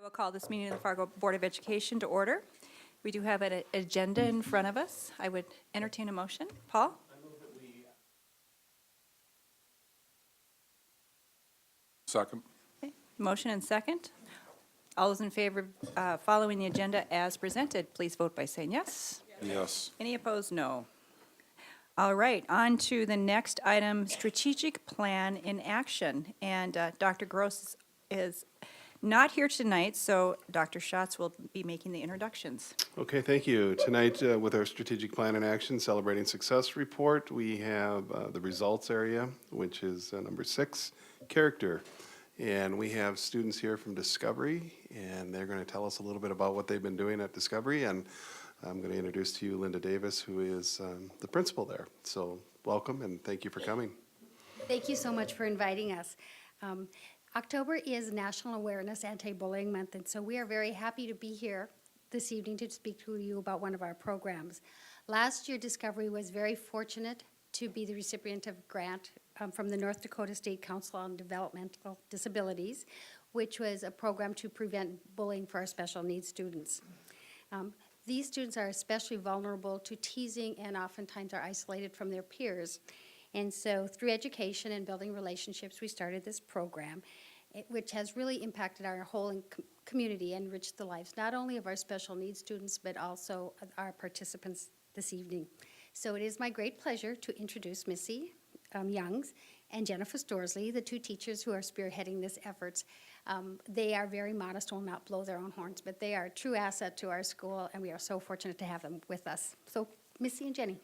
will call this meeting of the Fargo Board of Education to order. We do have an agenda in front of us. I would entertain a motion. Paul? Second. Okay. Motion and second. All those in favor of following the agenda as presented, please vote by saying yes. Yes. Any opposed? No. All right, on to the next item, strategic plan in action. And Dr. Gross is not here tonight, so Dr. Schatz will be making the introductions. Okay, thank you. Tonight, with our strategic plan in action, celebrating success report, we have the results area, which is number 6, character. And we have students here from Discovery, and they're going to tell us a little bit about what they've been doing at Discovery. And I'm going to introduce to you Linda Davis, who is the principal there. So welcome, and thank you for coming. Thank you so much for inviting us. October is National Awareness Anti-Bullying Month, and so we are very happy to be here this evening to speak to you about one of our programs. Last year, Discovery was very fortunate to be the recipient of a grant from the North Dakota State Council on Developmental Disabilities, which was a program to prevent bullying for our special needs students. These students are especially vulnerable to teasing and oftentimes are isolated from their peers. And so through education and building relationships, we started this program, which has really impacted our whole community and enriched the lives, not only of our special needs students, but also of our participants this evening. So it is my great pleasure to introduce Missy Youngs and Jennifer Storsley, the two teachers who are spearheading this efforts. They are very modest, will not blow their own horns, but they are a true asset to our school, and we are so fortunate to have them with us. So Missy and Jenny.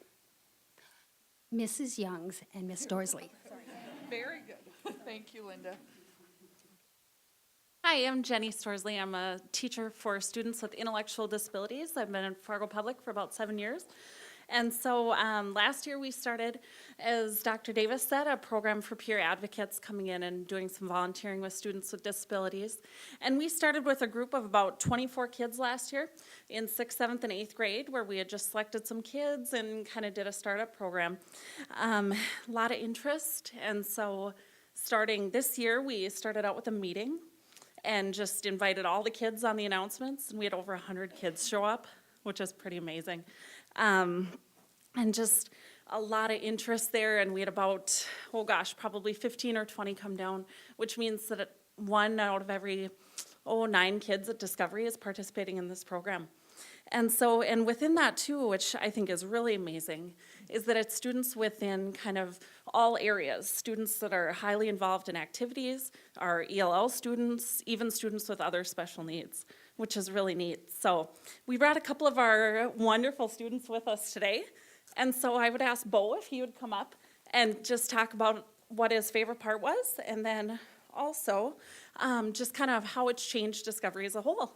Mrs. Youngs and Miss Storsley. Very good. Thank you, Linda. Hi, I'm Jenny Storsley. I'm a teacher for students with intellectual disabilities. I've been in Fargo Public for about 7 years. And so last year we started, as Dr. Davis said, a program for peer advocates coming in and doing some volunteering with students with disabilities. And we started with a group of about 24 kids last year in 6th, 7th, and 8th grade, where we had just selected some kids and kind of did a startup program. A lot of interest, and so starting this year, we started out with a meeting and just invited all the kids on the announcements, and we had over 100 kids show up, which is pretty amazing. And just a lot of interest there, and we had about, probably 15 or 20 come down, which means that 1 out of every, 9 kids at Discovery is participating in this program. And so, and within that too, which I think is really amazing, is that it's students within kind of all areas, students that are highly involved in activities, our ELL students, even students with other special needs, which is really neat. So we brought a couple of our wonderful students with us today. And so I would ask Bo if he would come up and just talk about what his favorite part was, and then also just kind of how it's changed Discovery as a whole.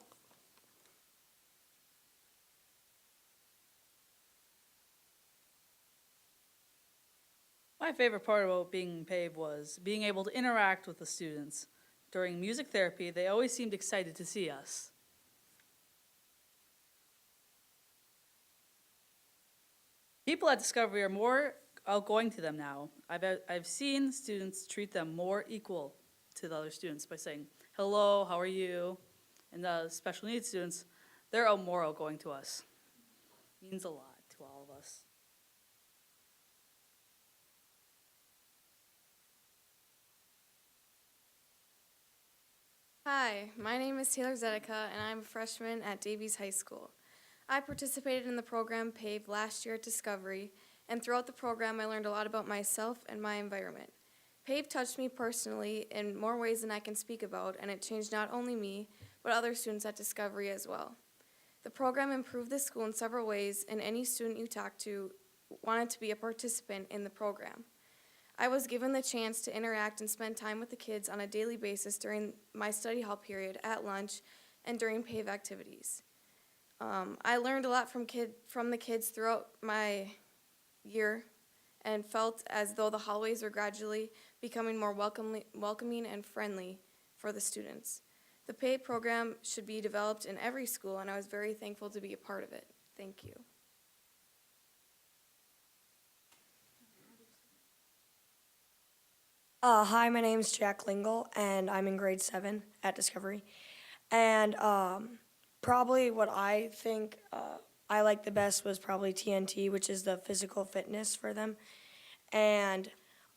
My favorite part about being PAVE was being able to interact with the students. During music therapy, they always seemed excited to see us. People at Discovery are more outgoing to them now. I've seen students treat them more equal to the other students by saying, hello, how are you? And the special needs students, they're more outgoing to us. It means a lot to all of us. Hi, my name is Taylor Zedeca, and I'm a freshman at Davies High School. I participated in the program PAVE last year at Discovery, and throughout the program I learned a lot about myself and my environment. PAVE touched me personally in more ways than I can speak about, and it changed not only me, but other students at Discovery as well. The program improved the school in several ways, and any student you talked to wanted to be a participant in the program. I was given the chance to interact and spend time with the kids on a daily basis during my study hall period, at lunch, and during PAVE activities. I learned a lot from the kids throughout my year and felt as though the hallways were gradually becoming more welcoming and friendly for the students. The PAVE program should be developed in every school, and I was very thankful to be a part of it. Thank you. Hi, my name is Jack Lingle, and I'm in grade 7 at Discovery. And probably what I think I liked the best was probably TNT, which is the physical fitness for them. And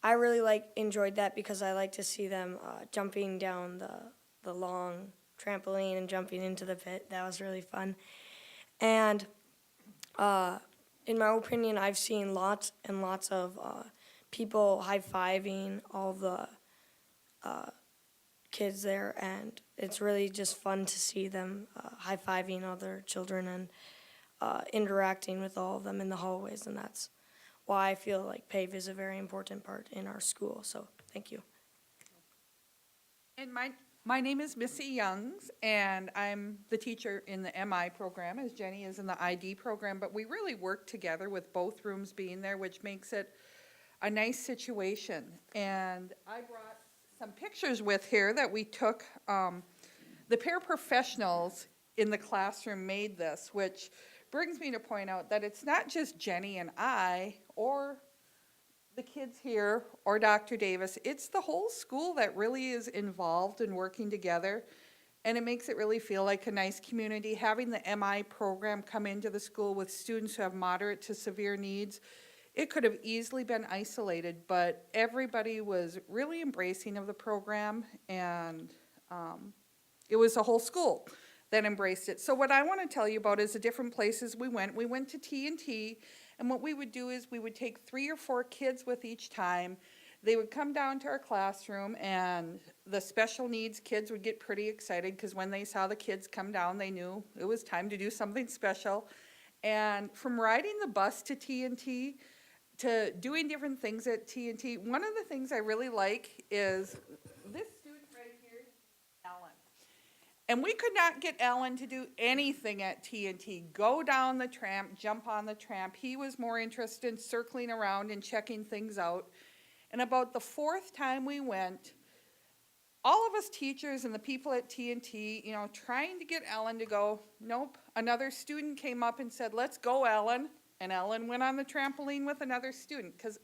I really enjoyed that because I like to see them jumping down the long trampoline and jumping into the pit. That was really fun. And in my opinion, I've seen lots and lots of people high-fiving all the kids there, and it's really just fun to see them high-fiving other children and interacting with all of them in the hallways, and that's why I feel like PAVE is a very important part in our school, so thank you. And my name is Missy Youngs, and I'm the teacher in the MI program, as Jenny is in the ID program, but we really work together with both rooms being there, which makes it a nice situation. And I brought some pictures with here that we took. The paraprofessionals in the classroom made this, which brings me to point out that it's not just Jenny and I, or the kids here, or Dr. Davis. It's the whole school that really is involved in working together, and it makes it really feel like a nice community. Having the MI program come into the school with students who have moderate to severe needs, it could have easily been isolated, but everybody was really embracing of the program, and it was the whole school that embraced it. So what I want to tell you about is the different places we went. We went to T&T, and what we would do is we would take 3 or 4 kids with each time. They would come down to our classroom, and the special needs kids would get pretty excited because when they saw the kids come down, they knew it was time to do something special. And from riding the bus to T&T to doing different things at T&T, one of the things I really like is this student right here, Ellen. And we could not get Ellen to do anything at T&T. Go down the tramp, jump on the tramp. He was more interested in circling around and checking things out. And about the 4th time we went, all of us teachers and the people at T&T, trying to get Ellen to go, nope. Another student came up and said, let's go, Ellen. And Ellen went on the trampoline with another student because,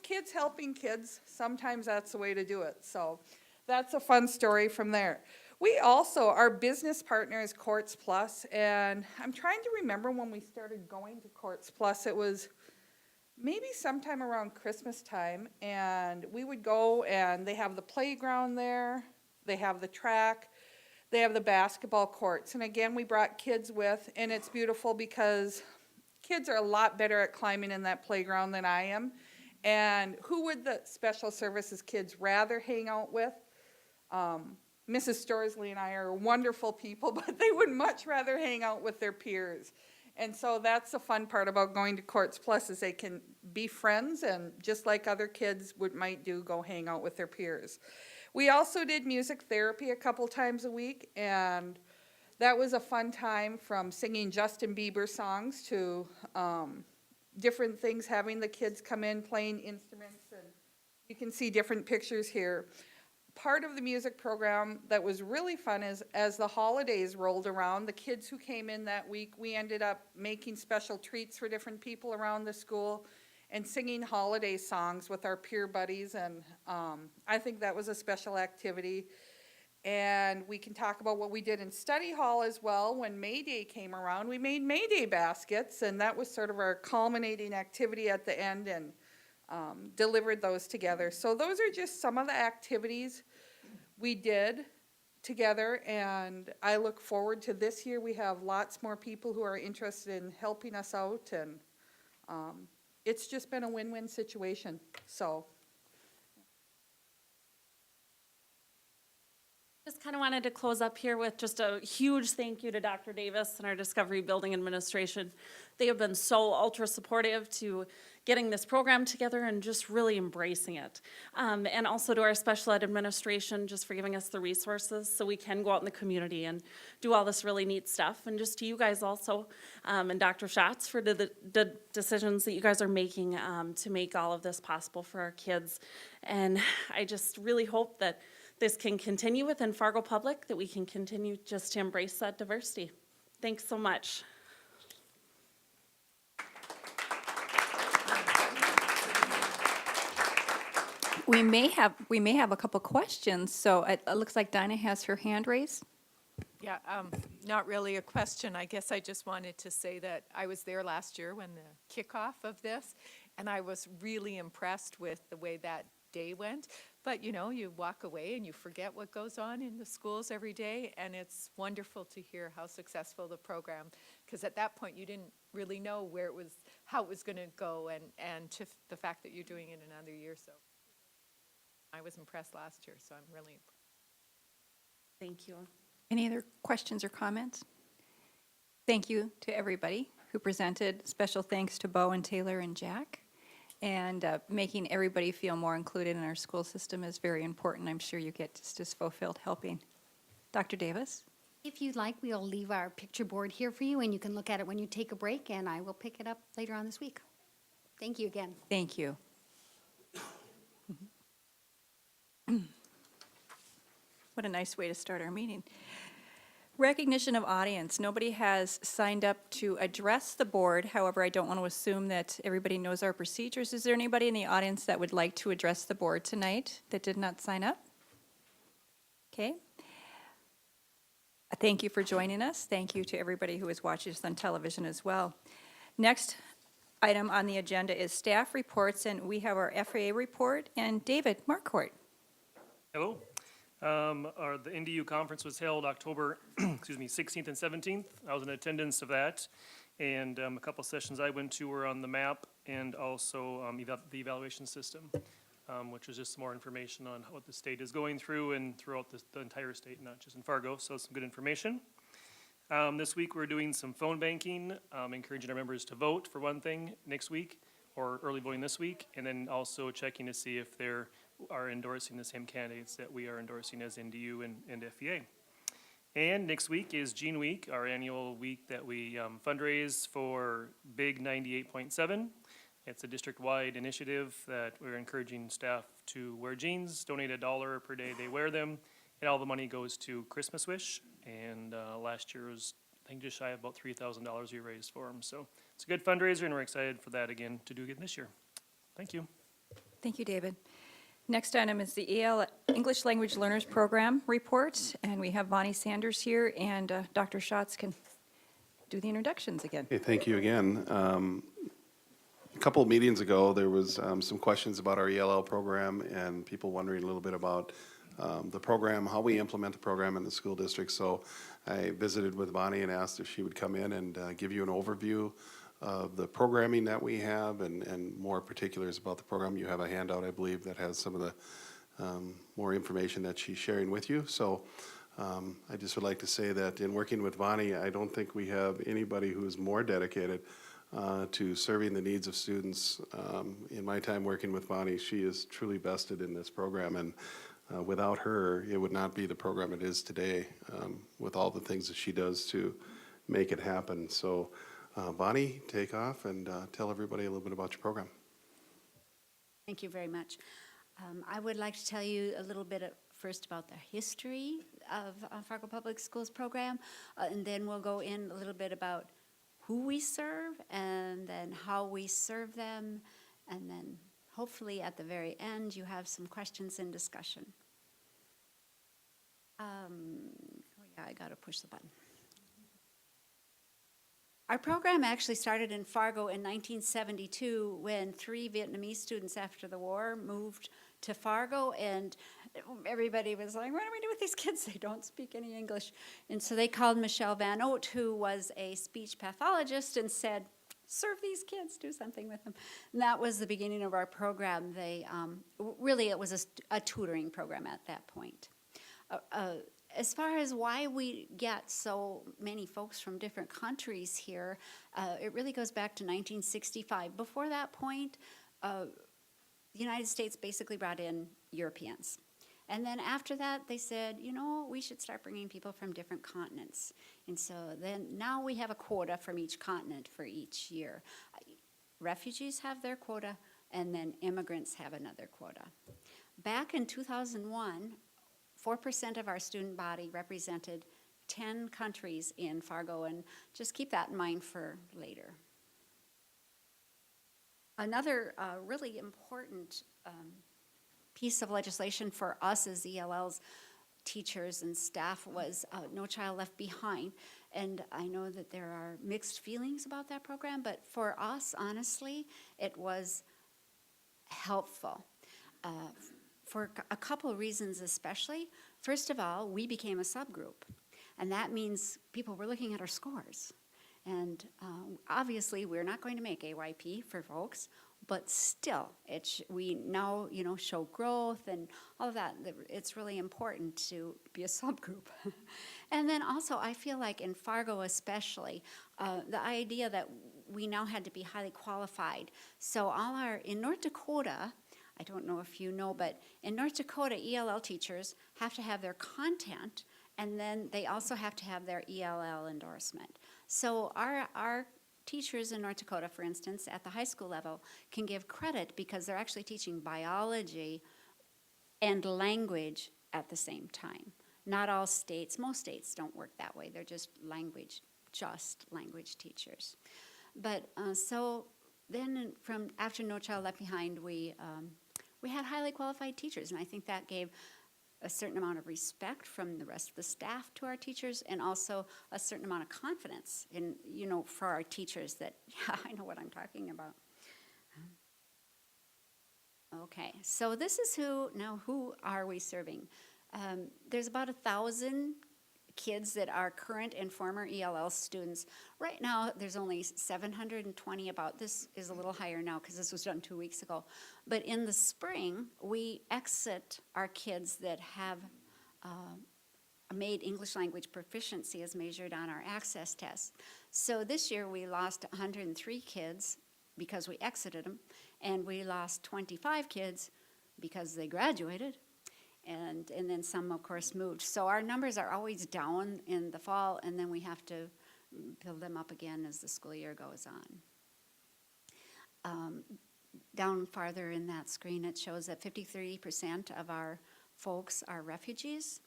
kids helping kids, sometimes that's the way to do it. So that's a fun story from there. We also, our business partner is Courts Plus, and I'm trying to remember when we started going to Courts Plus. It was maybe sometime around Christmas time, and we would go, and they have the playground there, they have the track, they have the basketball courts. And again, we brought kids with, and it's beautiful because kids are a lot better at climbing in that playground than I am. And who would the special services kids rather hang out with? Mrs. Storsley and I are wonderful people, but they would much rather hang out with their peers. And so that's the fun part about going to Courts Plus is they can be friends and just like other kids might do, go hang out with their peers. We also did music therapy a couple times a week, and that was a fun time, from singing Justin Bieber songs to different things, having the kids come in playing instruments, and you can see different pictures here. Part of the music program that was really fun is as the holidays rolled around, the kids who came in that week, we ended up making special treats for different people around the school and singing holiday songs with our peer buddies, and I think that was a special activity. And we can talk about what we did in study hall as well. When May Day came around, we made May Day baskets, and that was sort of our culminating activity at the end, and delivered those together. So those are just some of the activities we did together, and I look forward to this year. We have lots more people who are interested in helping us out, and it's just been a win-win situation. So Just kind of wanted to close up here with just a huge thank you to Dr. Davis and our Discovery Building Administration. They have been so ultra supportive to getting this program together and just really embracing it. And also to our special ed administration, just for giving us the resources so we can go out in the community and do all this really neat stuff. And just to you guys also, and Dr. Schatz for the decisions that you guys are making to make all of this possible for our kids. And I just really hope that this can continue within Fargo Public, that we can continue just to embrace that diversity. Thanks so much. We may have a couple questions, so it looks like Dinah has her hand raised. Yeah, not really a question. I guess I just wanted to say that I was there last year when the kickoff of this, and I was really impressed with the way that day went. But, you know, you walk away and you forget what goes on in the schools every day, and it's wonderful to hear how successful the program, because at that point you didn't really know where it was, how it was going to go, and the fact that you're doing it another year. So I was impressed last year, so I'm really impressed. Thank you. Any other questions or comments? Thank you to everybody who presented. Special thanks to Bo and Taylor and Jack. And making everybody feel more included in our school system is very important. I'm sure you get just as fulfilled helping. Dr. Davis? If you'd like, we'll leave our picture board here for you, and you can look at it when you take a break, and I will pick it up later on this week. Thank you again. Thank you. What a nice way to start our meeting. Recognition of audience. Nobody has signed up to address the board. However, I don't want to assume that everybody knows our procedures. Is there anybody in the audience that would like to address the board tonight that did not sign up? Okay. Thank you for joining us. Thank you to everybody who is watching us on television as well. Next item on the agenda is staff reports, and we have our FAA report, and David Marquardt. Hello. The NDU conference was held October, 16th and 17th. I was in attendance of that, and a couple sessions I went to were on the map and also the evaluation system, which was just some more information on what the state is going through and throughout the entire state, not just in Fargo, so some good information. This week we're doing some phone banking, encouraging our members to vote for one thing next week, or early voting this week, and then also checking to see if they're are endorsing the same candidates that we are endorsing as NDU and FEA. And next week is Gene Week, our annual week that we fundraise for Big 98.7. It's a district-wide initiative that we're encouraging staff to wear jeans, donate $1 per day they wear them, and all the money goes to Christmas Wish. And last year was, I think, just shy of about $3,000 we raised for them. So it's a good fundraiser, and we're excited for that again to do again this year. Thank you. Thank you, David. Next item is the EL English Language Learners Program report, and we have Bonnie Sanders here, and Dr. Schatz can do the introductions again. Okay, thank you again. A couple of meetings ago, there was some questions about our ELL program and people wondering a little bit about the program, how we implement the program in the school district. So I visited with Bonnie and asked if she would come in and give you an overview of the programming that we have and more particulars about the program. You have a handout, I believe, that has some of the more information that she's sharing with you. So I just would like to say that in working with Bonnie, I don't think we have anybody who is more dedicated to serving the needs of students. In my time working with Bonnie, she is truly vested in this program, and without her, it would not be the program it is today, with all the things that she does to make it happen. So Bonnie, take off and tell everybody a little bit about your program. Thank you very much. I would like to tell you a little bit first about the history of Fargo Public Schools program, and then we'll go in a little bit about who we serve and then how we serve them, and then hopefully at the very end you have some questions and discussion. Oh yeah, I gotta push the button. Our program actually started in Fargo in 1972 when 3 Vietnamese students after the war moved to Fargo, and everybody was like, what do we do with these kids? They don't speak any English. And so they called Michelle Van Oot, who was a speech pathologist, and said, serve these kids, do something with them. And that was the beginning of our program. They really, it was a tutoring program at that point. As far as why we get so many folks from different countries here, it really goes back to 1965. Before that point, the United States basically brought in Europeans. And then after that, they said, you know, we should start bringing people from different continents. And so then now we have a quota from each continent for each year. Refugees have their quota, and then immigrants have another quota. Back in 2001, 4% of our student body represented 10 countries in Fargo, and just keep that in mind for later. Another really important piece of legislation for us as ELLs teachers and staff was No Child Left Behind. And I know that there are mixed feelings about that program, but for us, honestly, it was helpful for a couple of reasons especially. First of all, we became a subgroup, and that means people were looking at our scores. And obviously, we're not going to make AYP for folks, but still, we now, show growth and all of that. It's really important to be a subgroup. And then also, I feel like in Fargo especially, the idea that we now had to be highly qualified. So in North Dakota, I don't know if you know, but in North Dakota, ELL teachers have to have their content, and then they also have to have their ELL endorsement. So our teachers in North Dakota, for instance, at the high school level, can give credit because they're actually teaching biology and language at the same time. Not all states, most states don't work that way. They're just language teachers. But so then from after No Child Left Behind, we had highly qualified teachers, and I think that gave a certain amount of respect from the rest of the staff to our teachers, and also a certain amount of confidence in, for our teachers that, yeah, I know what I'm talking about. Okay, so this is who are we serving? There's about 1,000 kids that are current and former ELL students. Right now, there's only 720 about. This is a little higher now because this was done 2 weeks ago. But in the spring, we exit our kids that have made English language proficiency as measured on our access test. So this year, we lost 103 kids because we exited them, and we lost 25 kids because they graduated. And then some, of course, moved. So our numbers are always down in the fall, and then we have to build them up again as the school year goes on. Down farther in that screen, it shows that 53% of our folks are refugees.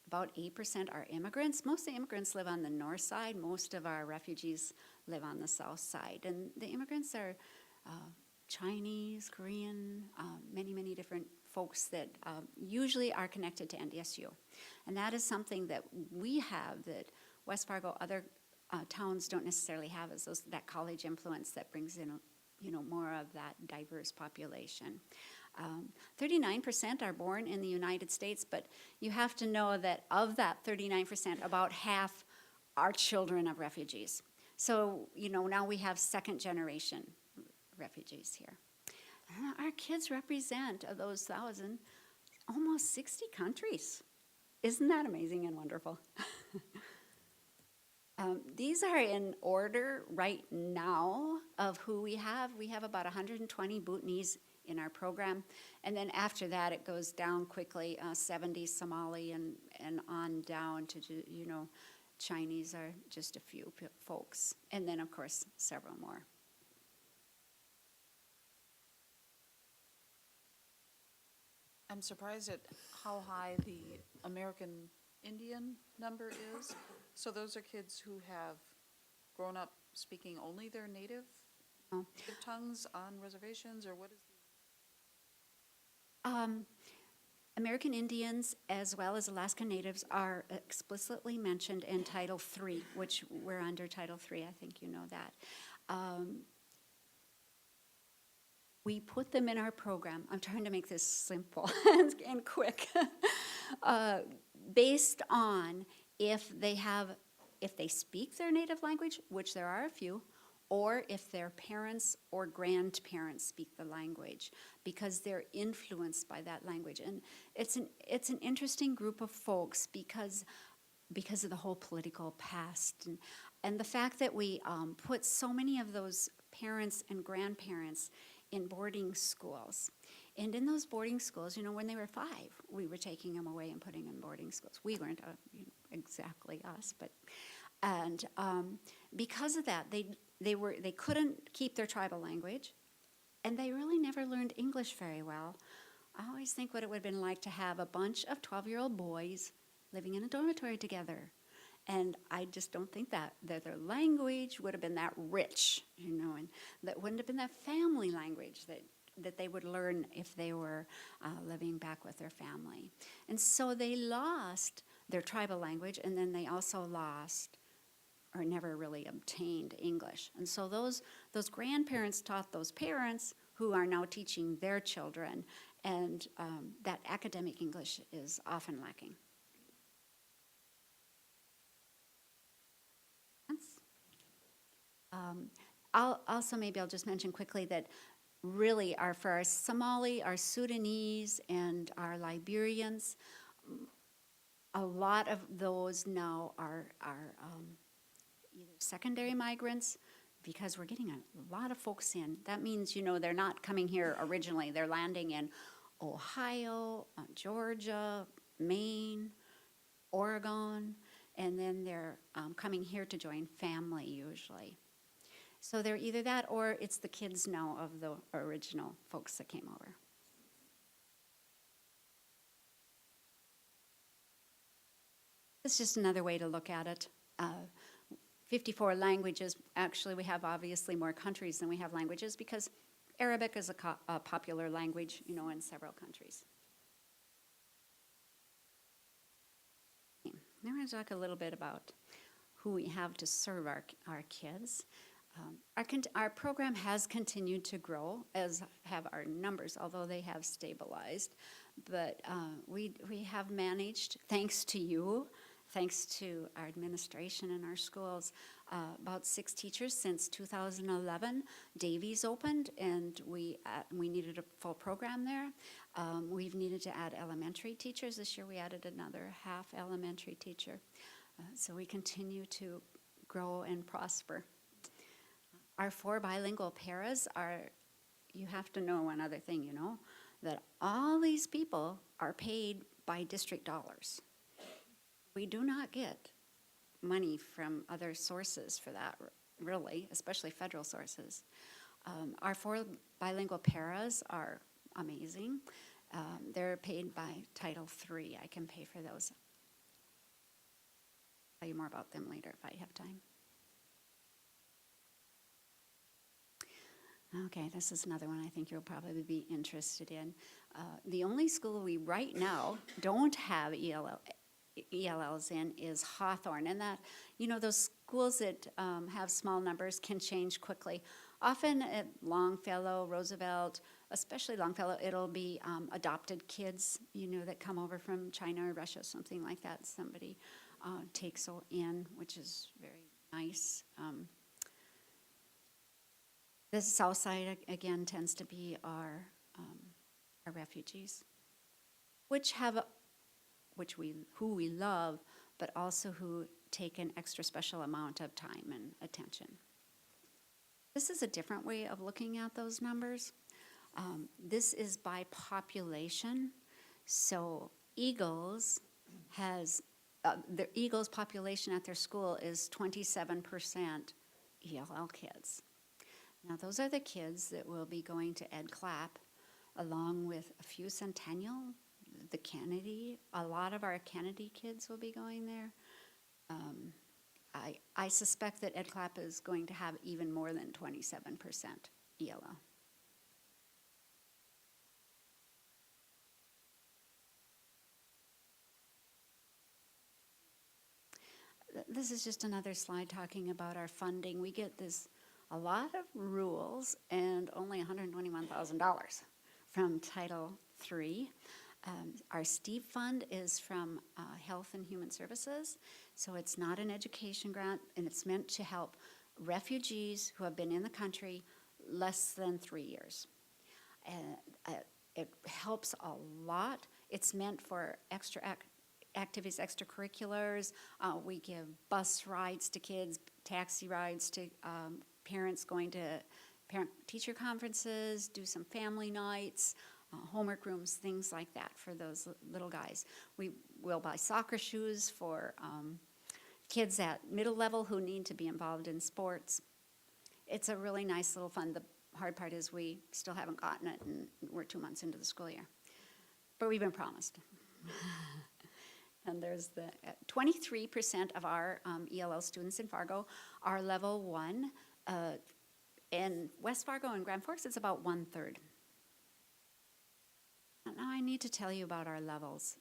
About 8% are immigrants. Most of the immigrants live on the north side. Most of our refugees live on the south side. And the immigrants are Chinese, Korean, many, many different folks that usually are connected to NDSU. And that is something that we have that West Fargo, other towns don't necessarily have, is that college influence that brings in, more of that diverse population. 39% are born in the United States, but you have to know that of that 39%, about half are children of refugees. So, now we have second generation refugees here. Our kids represent, of those 1,000, almost 60 countries. Isn't that amazing and wonderful? These are in order right now of who we have. We have about 120 Bhutanese in our program. And then after that, it goes down quickly, 70 Somali and on down to, Chinese are just a few folks. And then, of course, several more. I'm surprised at how high the American Indian number is. So those are kids who have grown up speaking only their native tongues on reservations, or what is the... American Indians as well as Alaska Natives are explicitly mentioned in Title III, which we're under Title III. I think you know that. We put them in our program. I'm trying to make this simple and quick. Based on if they speak their native language, which there are a few, or if their parents or grandparents speak the language, because they're influenced by that language. And it's an interesting group of folks because of the whole political past and the fact that we put so many of those parents and grandparents in boarding schools. And in those boarding schools, when they were 5, we were taking them away and putting them in boarding schools. We weren't exactly us, but, and because of that, they couldn't keep their tribal language, and they really never learned English very well. I always think what it would have been like to have a bunch of 12-year-old boys living in a dormitory together. And I just don't think that their language would have been that rich, and that wouldn't have been that family language that that they would learn if they were living back with their family. And so they lost their tribal language, and then they also lost or never really obtained English. And so those grandparents taught those parents who are now teaching their children, and that academic English is often lacking. Maybe I'll just mention quickly that really for our Somali, our Sudanese, and our Liberians, a lot of those now are either secondary migrants, because we're getting a lot of folks in. That means, they're not coming here originally. They're landing in Ohio, Georgia, Maine, Oregon, and then they're coming here to join family usually. So they're either that or it's the kids now of the original folks that came over. It's just another way to look at it. 54 languages. Actually, we have obviously more countries than we have languages because Arabic is a popular language, in several countries. Okay. Now we're going to talk a little bit about who we have to serve our kids. Our program has continued to grow, as have our numbers, although they have stabilized. But we have managed, thanks to you, thanks to our administration in our schools, about 6 teachers since 2011. Davies opened, and we needed a full program there. We've needed to add elementary teachers. This year we added another half elementary teacher. So we continue to grow and prosper. Our 4 bilingual paras you have to know one other thing, that all these people are paid by district dollars. We do not get money from other sources for that, really, especially federal sources. Our 4 bilingual paras are amazing. They're paid by Title III. I can pay for those. I'll tell you more about them later if I have time. Okay, this is another one I think you'll probably be interested in. The only school we right now don't have ELLs in is Hawthorne, and that, those schools that have small numbers can change quickly. Often at Longfellow, Roosevelt, especially Longfellow, it'll be adopted kids, that come over from China or Russia, something like that. Somebody takes in, which is very nice. The south side, again, tends to be our refugees, who we love, but also who take an extra special amount of time and attention. This is a different way of looking at those numbers. This is by population. So Eagles the Eagles population at their school is 27% ELL kids. Now, those are the kids that will be going to Ed Clapp, along with a few Centennial, the Kennedy. A lot of our Kennedy kids will be going there. I suspect that Ed Clapp is going to have even more than 27% ELL. This is just another slide talking about our funding. We get a lot of rules and only $121,000 from Title III. Our STEVE fund is from Health and Human Services, so it's not an education grant, and it's meant to help refugees who have been in the country less than 3 years. It helps a lot. It's meant for extra activities, extracurriculars. We give bus rides to kids, taxi rides to parents going to parent-teacher conferences, do some family nights, homework rooms, things like that for those little guys. We will buy soccer shoes for kids at middle level who need to be involved in sports. It's a really nice little fund. The hard part is we still haven't gotten it, and we're 2 months into the school year. But we've been promised. And there's 23% of our ELL students in Fargo are level 1. In West Fargo and Grand Forks, it's about 1/3. need to tell you about our levels.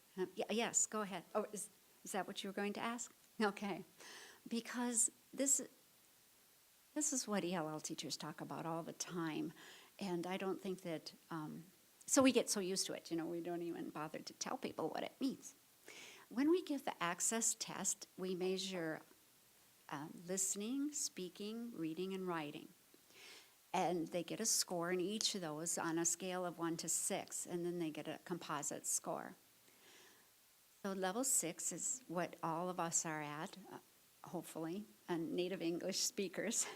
Yes, go ahead. Oh, is that what you were going to ask? Okay. Because this is what ELL teachers talk about all the time. And I don't think that, so we get so used to it, we don't even bother to tell people what it means. When we give the access test, we measure listening, speaking, reading, and writing. And they get a score in each of those on a scale of 1 to 6, and then they get a composite score. So level 6 is what all of us are at, hopefully, and native English speakers.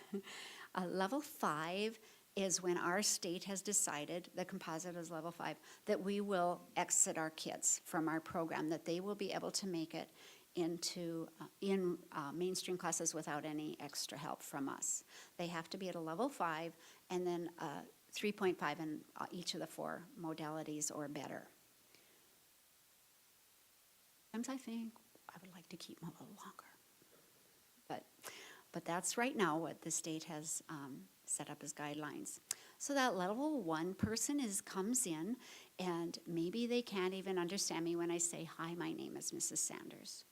Level 5 is when our state has decided, the composite is level 5, that we will exit our kids from our program, that they will be able to make it into mainstream classes without any extra help from us. They have to be at a level 5 and then 3.5 in each of the 4 modalities or better. Sometimes I think I would like to keep them a little longer. But that's right now what the state has set up as guidelines. So that level 1 person comes in, and maybe they can't even understand me when I say, "Hi, my name is Mrs. Sanders."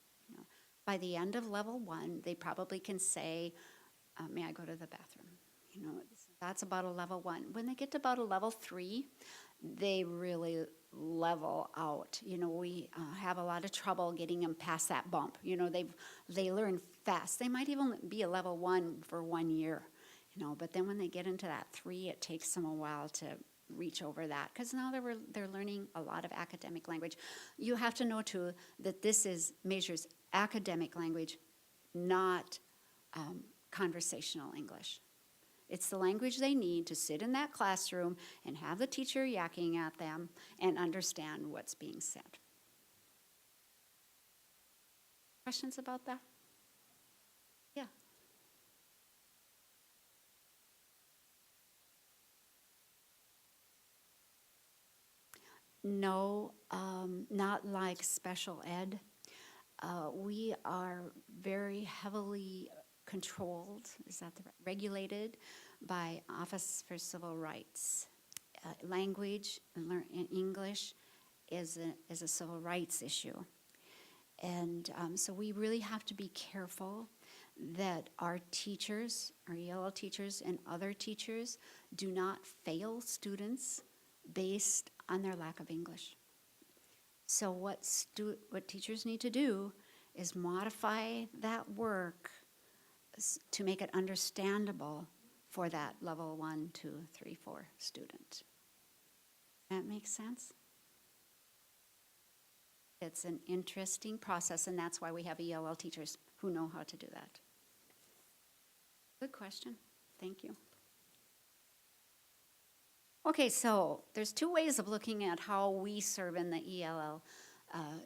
By the end of level 1, they probably can say, "May I go to the bathroom?" That's about a level 1. When they get to about a level 3, they really level out. We have a lot of trouble getting them past that bump. They learn fast. They might even be a level 1 for 1 year, but then when they get into that 3, it takes them a while to reach over that, because now they're learning a lot of academic language. You have to know too that this measures academic language, not conversational English. It's the language they need to sit in that classroom and have the teacher yakking at them and understand what's being said. Questions about that? Yeah. No, not like special ed. We are very heavily controlled, regulated by Office for Civil Rights. Language and English is a civil rights issue. And so we really have to be careful that our teachers, our ELL teachers and other teachers do not fail students based on their lack of English. So what teachers need to do is modify that work to make it understandable for that level 1, 2, 3, 4 student. That makes sense? It's an interesting process, and that's why we have ELL teachers who know how to do that. Good question. Thank you. Okay, so there's 2 ways of looking at how we serve in the ELL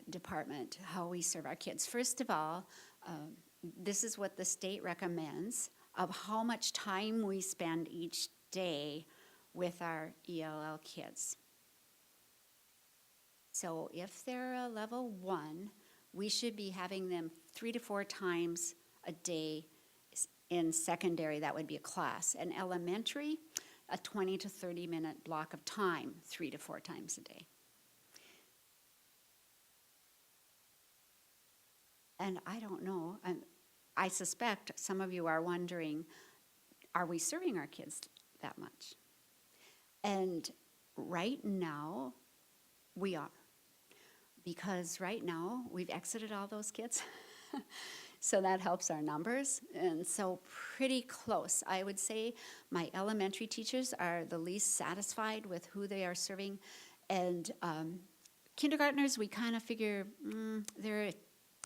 department, how we serve our kids. First of all, this is what the state recommends of how much time we spend each day with our ELL kids. So if they're a level 1, we should be having them 3 to 4 times a day. In secondary, that would be a class. And elementary, a 20 to 30 minute block of time, 3 to 4 times a day. And I don't know, I suspect some of you are wondering, are we serving our kids that much? And right now, we are. Because right now, we've exited all those kids. So that helps our numbers. And so pretty close. I would say my elementary teachers are the least satisfied with who they are serving. And kindergartners, we kind of figure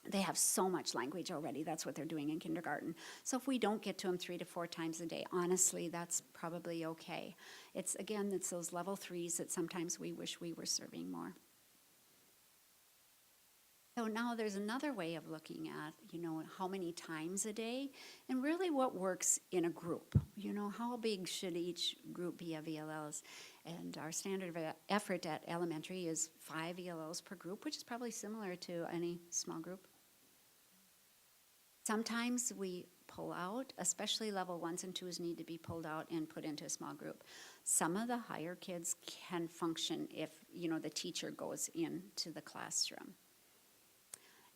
they have so much language already. That's what they're doing in kindergarten. So if we don't get to them 3 to 4 times a day, honestly, that's probably okay. It's those level 3s that sometimes we wish we were serving more. So now there's another way of looking at, how many times a day, and really what works in a group. How big should each group be of ELLs? And our standard of effort at elementary is 5 ELLs per group, which is probably similar to any small group. Sometimes we pull out, especially level 1s and 2s need to be pulled out and put into a small group. Some of the higher kids can function if, the teacher goes into the classroom.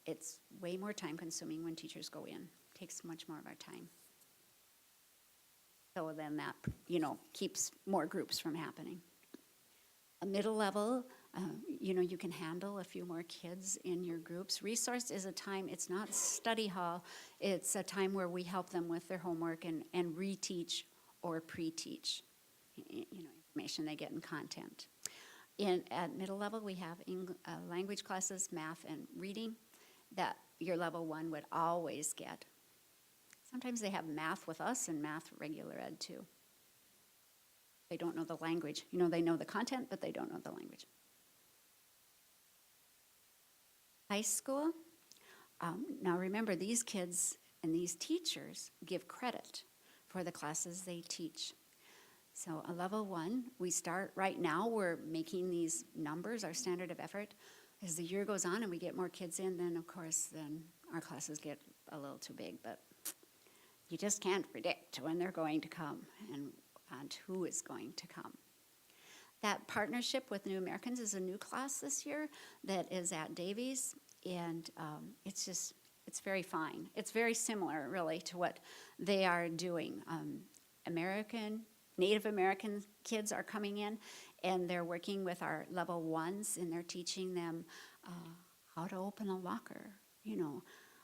It's way more time consuming when teachers go in. Takes much more of our time. So then that, keeps more groups from happening. A middle level, you can handle a few more kids in your groups. Resource is a time, it's not study hall, it's a time where we help them with their homework and reteach or pre-teach, information they get in content. At middle level, we have language classes, math and reading, that your level 1 would always get. Sometimes they have math with us and math regular ed too. They don't know the language. They know the content, but they don't know the language. High school. Now remember, these kids and these teachers give credit for the classes they teach. So a level 1, we start right now, we're making these numbers our standard of effort. As the year goes on and we get more kids in, then of course, then our classes get a little too big, but you just can't predict when they're going to come and who is going to come. That partnership with New Americans is a new class this year that is at Davies, and it's very fine. It's very similar, really, to what they are doing. Native American kids are coming in, and they're working with our level 1s, and they're teaching them how to open a locker,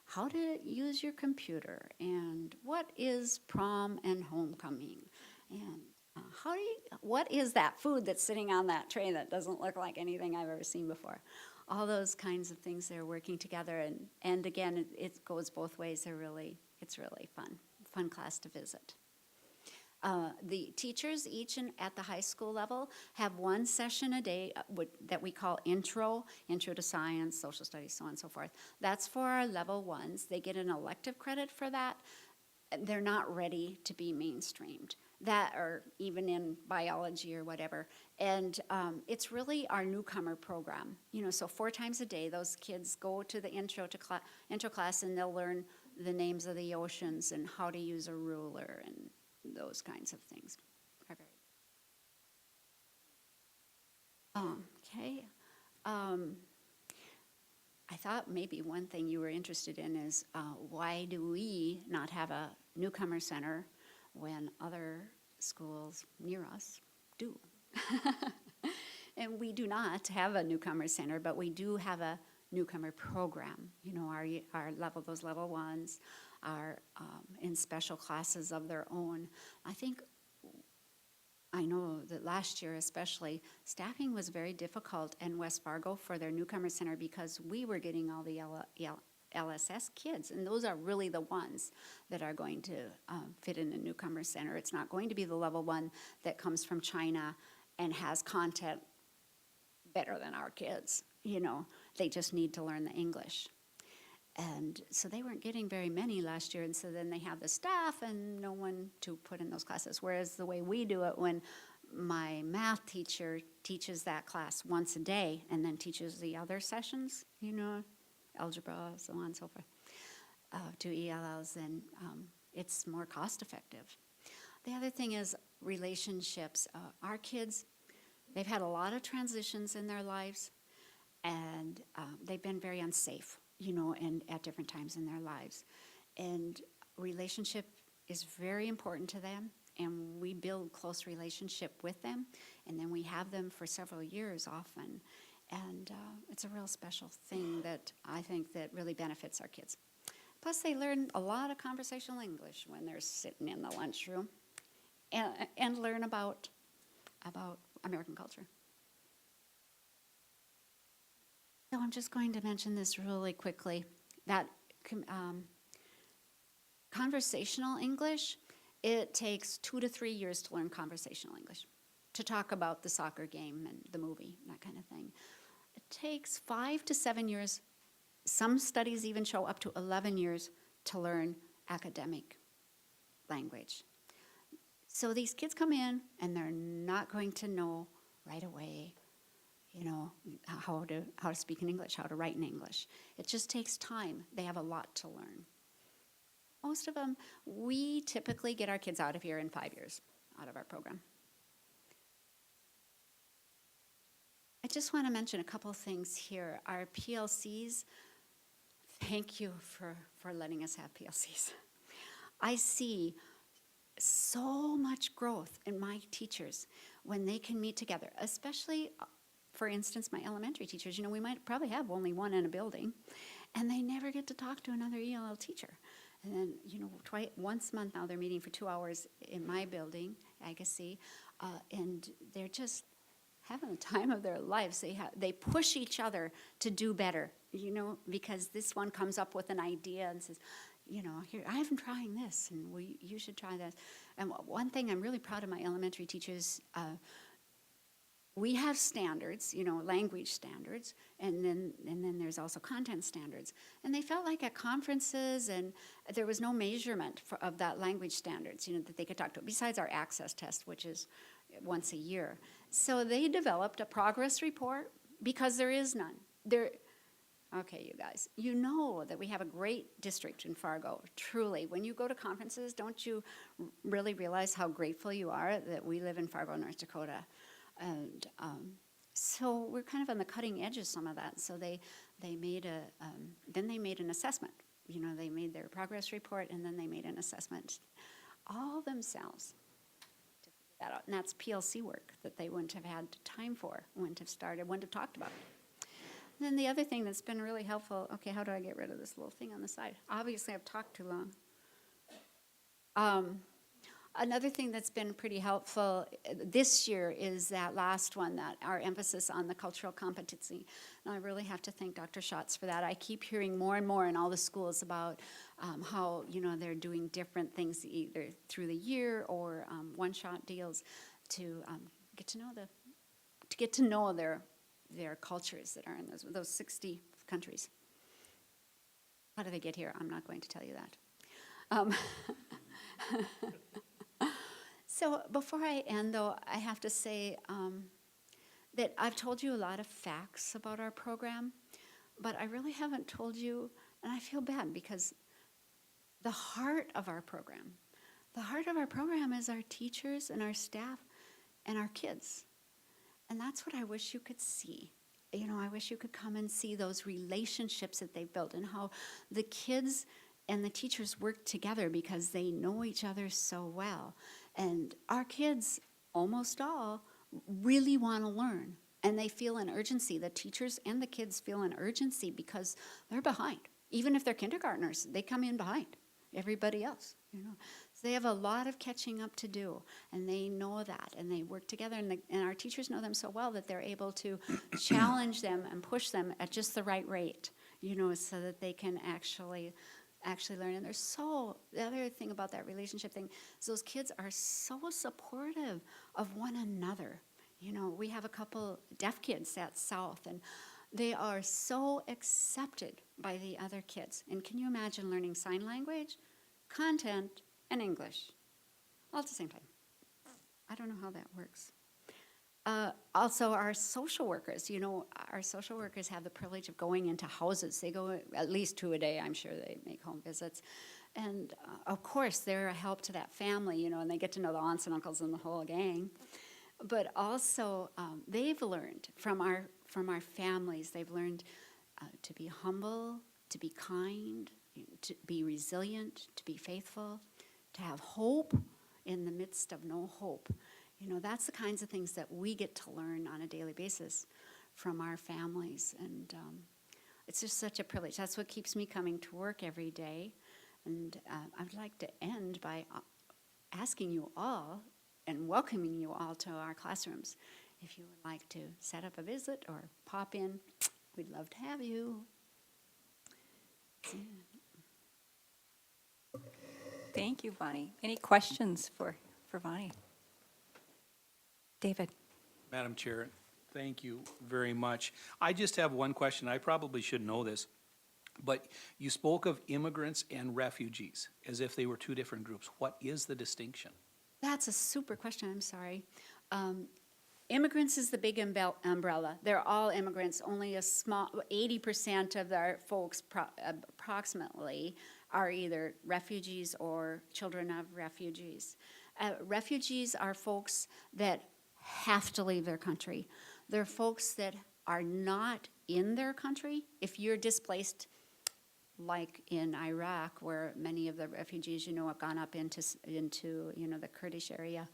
how to use your computer, and what is prom and homecoming, and what is that food that's sitting on that tray that doesn't look like anything I've ever seen before? All those kinds of things, they're working together, and again, it goes both ways. It's really fun class to visit. The teachers, each at the high school level, have one session a day that we call intro to science, social studies, so on and so forth. That's for our level 1s. They get an elective credit for that. They're not ready to be mainstreamed, that or even in biology or whatever. And it's really our newcomer program. So 4 times a day, those kids go to the intro class, and they'll learn the names of the oceans and how to use a ruler and those kinds of things. Okay. I thought maybe one thing you were interested in is why do we not have a newcomer center when other schools near us do? And we do not have a newcomer center, but we do have a newcomer program. Those level 1s are in special classes of their own. I know that last year especially, staffing was very difficult in West Fargo for their newcomer center because we were getting all the LSS kids, and those are really the ones that are going to fit in a newcomer center. It's not going to be the level 1 that comes from China and has content better than our kids. They just need to learn the English. And so they weren't getting very many last year, and so then they have the staff and no one to put in those classes. Whereas the way we do it, when my math teacher teaches that class once a day and then teaches the other sessions, algebra, so on and so forth, to ELLs, and it's more cost effective. The other thing is relationships. Our kids, they've had a lot of transitions in their lives, and they've been very unsafe, and at different times in their lives. And relationship is very important to them, and we build close relationship with them, and then we have them for several years often. And it's a real special thing that I think that really benefits our kids. Plus, they learn a lot of conversational English when they're sitting in the lunchroom and learn about American culture. So I'm just going to mention this really quickly, that conversational English, it takes 2 to 3 years to learn conversational English, to talk about the soccer game and the movie, that kind of thing. It takes 5 to 7 years. Some studies even show up to 11 years to learn academic language. So these kids come in and they're not going to know right away, how to speak in English, how to write in English. It just takes time. They have a lot to learn. Most of them, we typically get our kids out of here in 5 years, out of our program. I just want to mention a couple of things here. Our PLCs, thank you for letting us have PLCs. I see so much growth in my teachers when they can meet together, especially, for instance, my elementary teachers. We might probably have only one in a building, and they never get to talk to another ELL teacher. And then, once a month now, they're meeting for 2 hours in my building, Agassiz, and they're just having the time of their lives. They push each other to do better, because this one comes up with an idea and says, here, I've been trying this, and you should try this. And one thing I'm really proud of my elementary teachers, we have standards, language standards, and then there's also content standards. And they felt like at conferences, and there was no measurement of that language standards, that they could talk to, besides our access test, which is once a year. So they developed a progress report, because there is none. Okay, you guys, that we have a great district in Fargo, truly. When you go to conferences, don't you really realize how grateful you are that we live in Fargo, North Dakota? And so we're kind of on the cutting edge of some of that. So they made then they made an assessment. They made their progress report, and then they made an assessment all themselves to figure that out. And that's PLC work that they wouldn't have had time for, wouldn't have talked about it. Then the other thing that's been really helpful, okay, how do I get rid of this little thing on the side? Obviously, I've talked too long. Another thing that's been pretty helpful this year is that last one, that our emphasis on the cultural competency. And I really have to thank Dr. Schatz for that. I keep hearing more and more in all the schools about how, they're doing different things either through the year or one-shot deals to get to know their cultures that are in those 60 countries. How do they get here? I'm not going to tell you that. So before I end, though, I have to say that I've told you a lot of facts about our program, but I really haven't told you, and I feel bad because the heart of our program is our teachers and our staff and our kids. And that's what I wish you could see. I wish you could come and see those relationships that they've built and how the kids and the teachers work together because they know each other so well. And our kids, almost all, really want to learn. And they feel an urgency. The teachers and the kids feel an urgency because they're behind. Even if they're kindergartners, they come in behind everybody else, So they have a lot of catching up to do, and they know that, and they work together, and our teachers know them so well that they're able to challenge them and push them at just the right rate, so that they can actually learn. And the other thing about that relationship thing is those kids are so supportive of one another. We have a couple deaf kids at South, and they are so accepted by the other kids. And can you imagine learning sign language, content, and English all at the same time? I don't know how that works. Also, our social workers, our social workers have the privilege of going into houses. They go at least 2 a day. I'm sure they make home visits. And of course, they're a help to that family, and they get to know the aunts and uncles and the whole gang. But also, they've learned from our families, they've learned to be humble, to be kind, to be resilient, to be faithful, to have hope in the midst of no hope. That's the kinds of things that we get to learn on a daily basis from our families. And it's just such a privilege. That's what keeps me coming to work every day. And I'd like to end by asking you all and welcoming you all to our classrooms. If you would like to set up a visit or pop in, we'd love to have you. Thank you, Bonnie. Any questions for Bonnie? David. Madam Chair, thank you very much. I just have one question. I probably should know this, but you spoke of immigrants and refugees as if they were two different groups. What is the distinction? That's a super question. I'm sorry. Immigrants is the big umbrella. They're all immigrants. Only a small 80% of our folks approximately are either refugees or children of refugees. Refugees are folks that have to leave their country. They're folks that are not in their country. If you're displaced, like in Iraq, where many of the refugees, have gone up into the Kurdish area,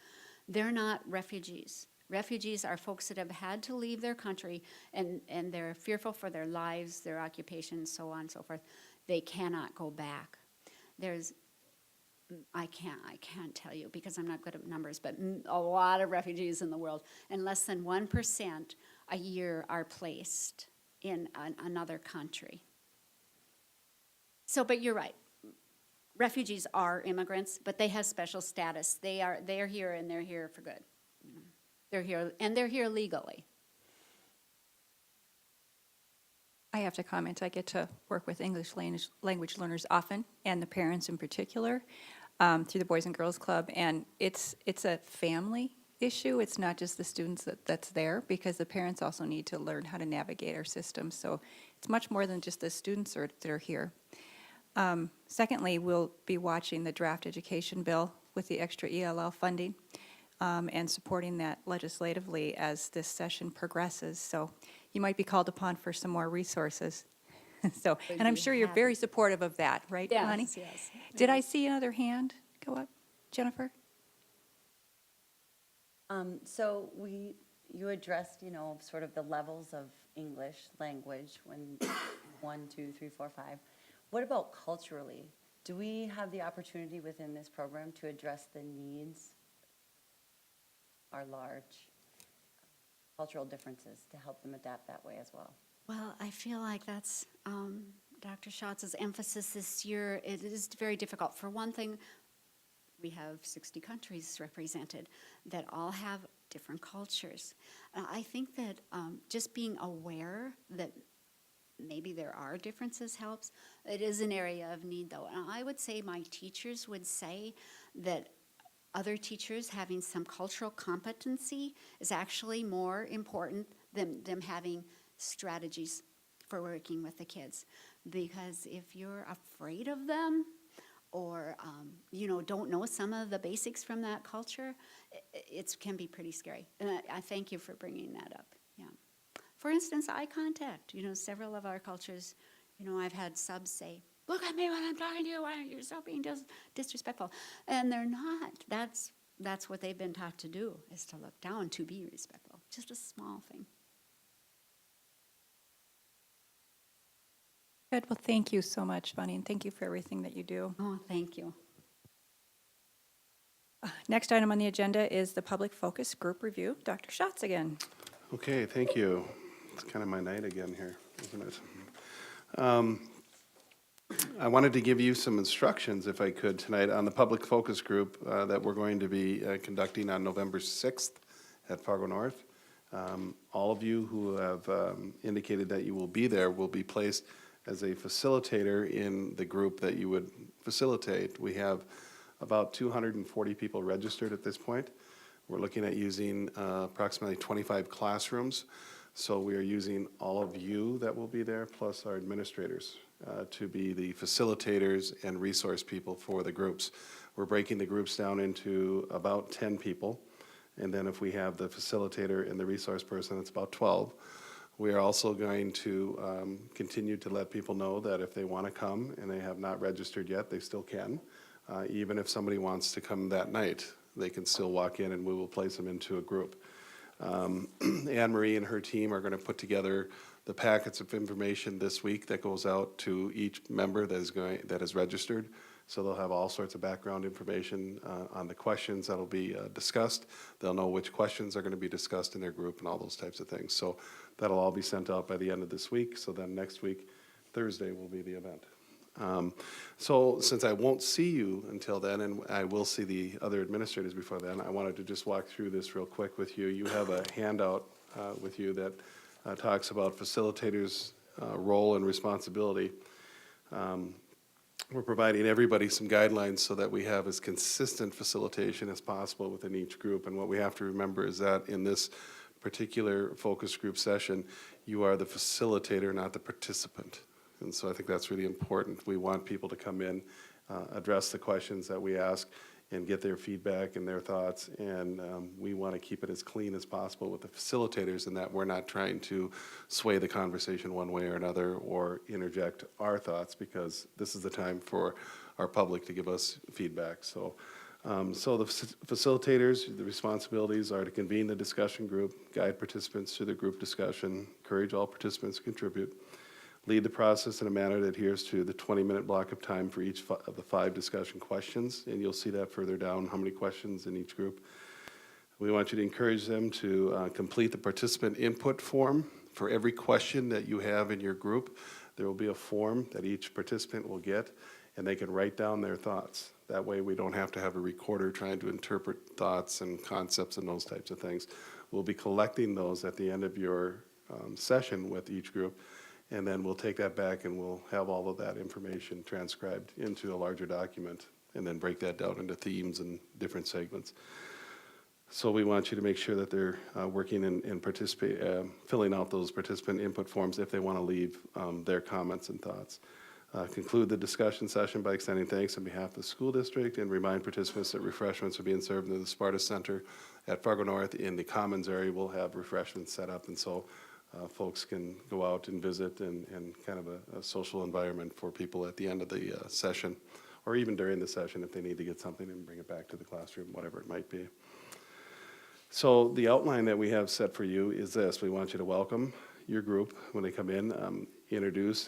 they're not refugees. Refugees are folks that have had to leave their country, and they're fearful for their lives, their occupation, so on and so forth. They cannot go back. I can't tell you because I'm not good at numbers, but a lot of refugees in the world, and less than 1% a year are placed in another country. So, but you're right. Refugees are immigrants, but they have special status. They're here, and they're here for good. They're here, and they're here legally. I have to comment, I get to work with English language learners often, and the parents in particular, through the Boys and Girls Club, and it's a family issue. It's not just the students that's there, because the parents also need to learn how to navigate our system. So it's much more than just the students that are here. Secondly, we'll be watching the draft education bill with the extra ELL funding, and supporting that legislatively as this session progresses. So you might be called upon for some more resources. So, and I'm sure you're very supportive of that, right, Bonnie? Yes. Did I see another hand go up? Jennifer? So you addressed, sort of the levels of English language when 1, 2, 3, 4, 5. What about culturally? Do we have the opportunity within this program to address the needs, our large cultural differences, to help them adapt that way as well? Well, I feel like that's Dr. Schatz's emphasis this year. It is very difficult. For one thing, we have 60 countries represented that all have different cultures. I think that just being aware that maybe there are differences helps. It is an area of need, though. And I would say my teachers would say that other teachers having some cultural competency is actually more important than them having strategies for working with the kids. Because if you're afraid of them, or don't know some of the basics from that culture, it can be pretty scary. And I thank you for bringing that up. Yeah. For instance, eye contact. Several of our cultures, I've had subs say, "Look at me when I'm talking to you. Why are you so being disrespectful?" And they're not. That's what they've been taught to do, is to look down, to be respectful. Just a small thing. Good, well, thank you so much, Bonnie, and thank you for everything that you do. Oh, thank you. Next item on the agenda is the public focus group review. Dr. Schatz again. Okay, thank you. It's kind of my night again here, isn't it? I wanted to give you some instructions, if I could, tonight on the public focus group that we're going to be conducting on November 6th at Fargo North. All of you who have indicated that you will be there will be placed as a facilitator in the group that you would facilitate. We have about 240 people registered at this point. We're looking at using approximately 25 classrooms. So we are using all of you that will be there, plus our administrators, to be the facilitators and resource people for the groups. We're breaking the groups down into about 10 people. And then if we have the facilitator and the resource person, it's about 12. We are also going to continue to let people know that if they want to come and they have not registered yet, they still can. Even if somebody wants to come that night, they can still walk in and we will place them into a group. Anne Marie and her team are going to put together the packets of information this week that goes out to each member that is registered. So they'll have all sorts of background information on the questions that will be discussed. They'll know which questions are going to be discussed in their group and all those types of things. So that'll all be sent out by the end of this week. So then next week, Thursday, will be the event. So since I won't see you until then, and I will see the other administrators before then, I wanted to just walk through this real quick with you. You have a handout with you that talks about facilitators' role and responsibility. We're providing everybody some guidelines so that we have as consistent facilitation as possible within each group. And what we have to remember is that in this particular focus group session, you are the facilitator, not the participant. And so I think that's really important. We want people to come in, address the questions that we ask and get their feedback and their thoughts. And we want to keep it as clean as possible with the facilitators in that we're not trying to sway the conversation one way or another or interject our thoughts, because this is the time for our public to give us feedback. So the facilitators, the responsibilities are to convene the discussion group, guide participants through the group discussion, encourage all participants to contribute, lead the process in a manner that adheres to the 20-minute block of time for each of the 5 discussion questions, and you'll see that further down, how many questions in each group. We want you to encourage them to complete the participant input form. For every question that you have in your group, there will be a form that each participant will get, and they can write down their thoughts. That way we don't have to have a recorder trying to interpret thoughts and concepts and those types of things. We'll be collecting those at the end of your session with each group, and then we'll take that back and we'll have all of that information transcribed into a larger document and then break that down into themes and different segments. So we want you to make sure that they're working and filling out those participant input forms if they want to leave their comments and thoughts. Conclude the discussion session by extending thanks on behalf of the school district and remind participants that refreshments are being served in the Sparta Center at Fargo North. In the Commons area, we'll have refreshments set up, and so folks can go out and visit and kind of a social environment for people at the end of the session, or even during the session if they need to get something and bring it back to the classroom, whatever it might be. So the outline that we have set for you is this. We want you to welcome your group when they come in,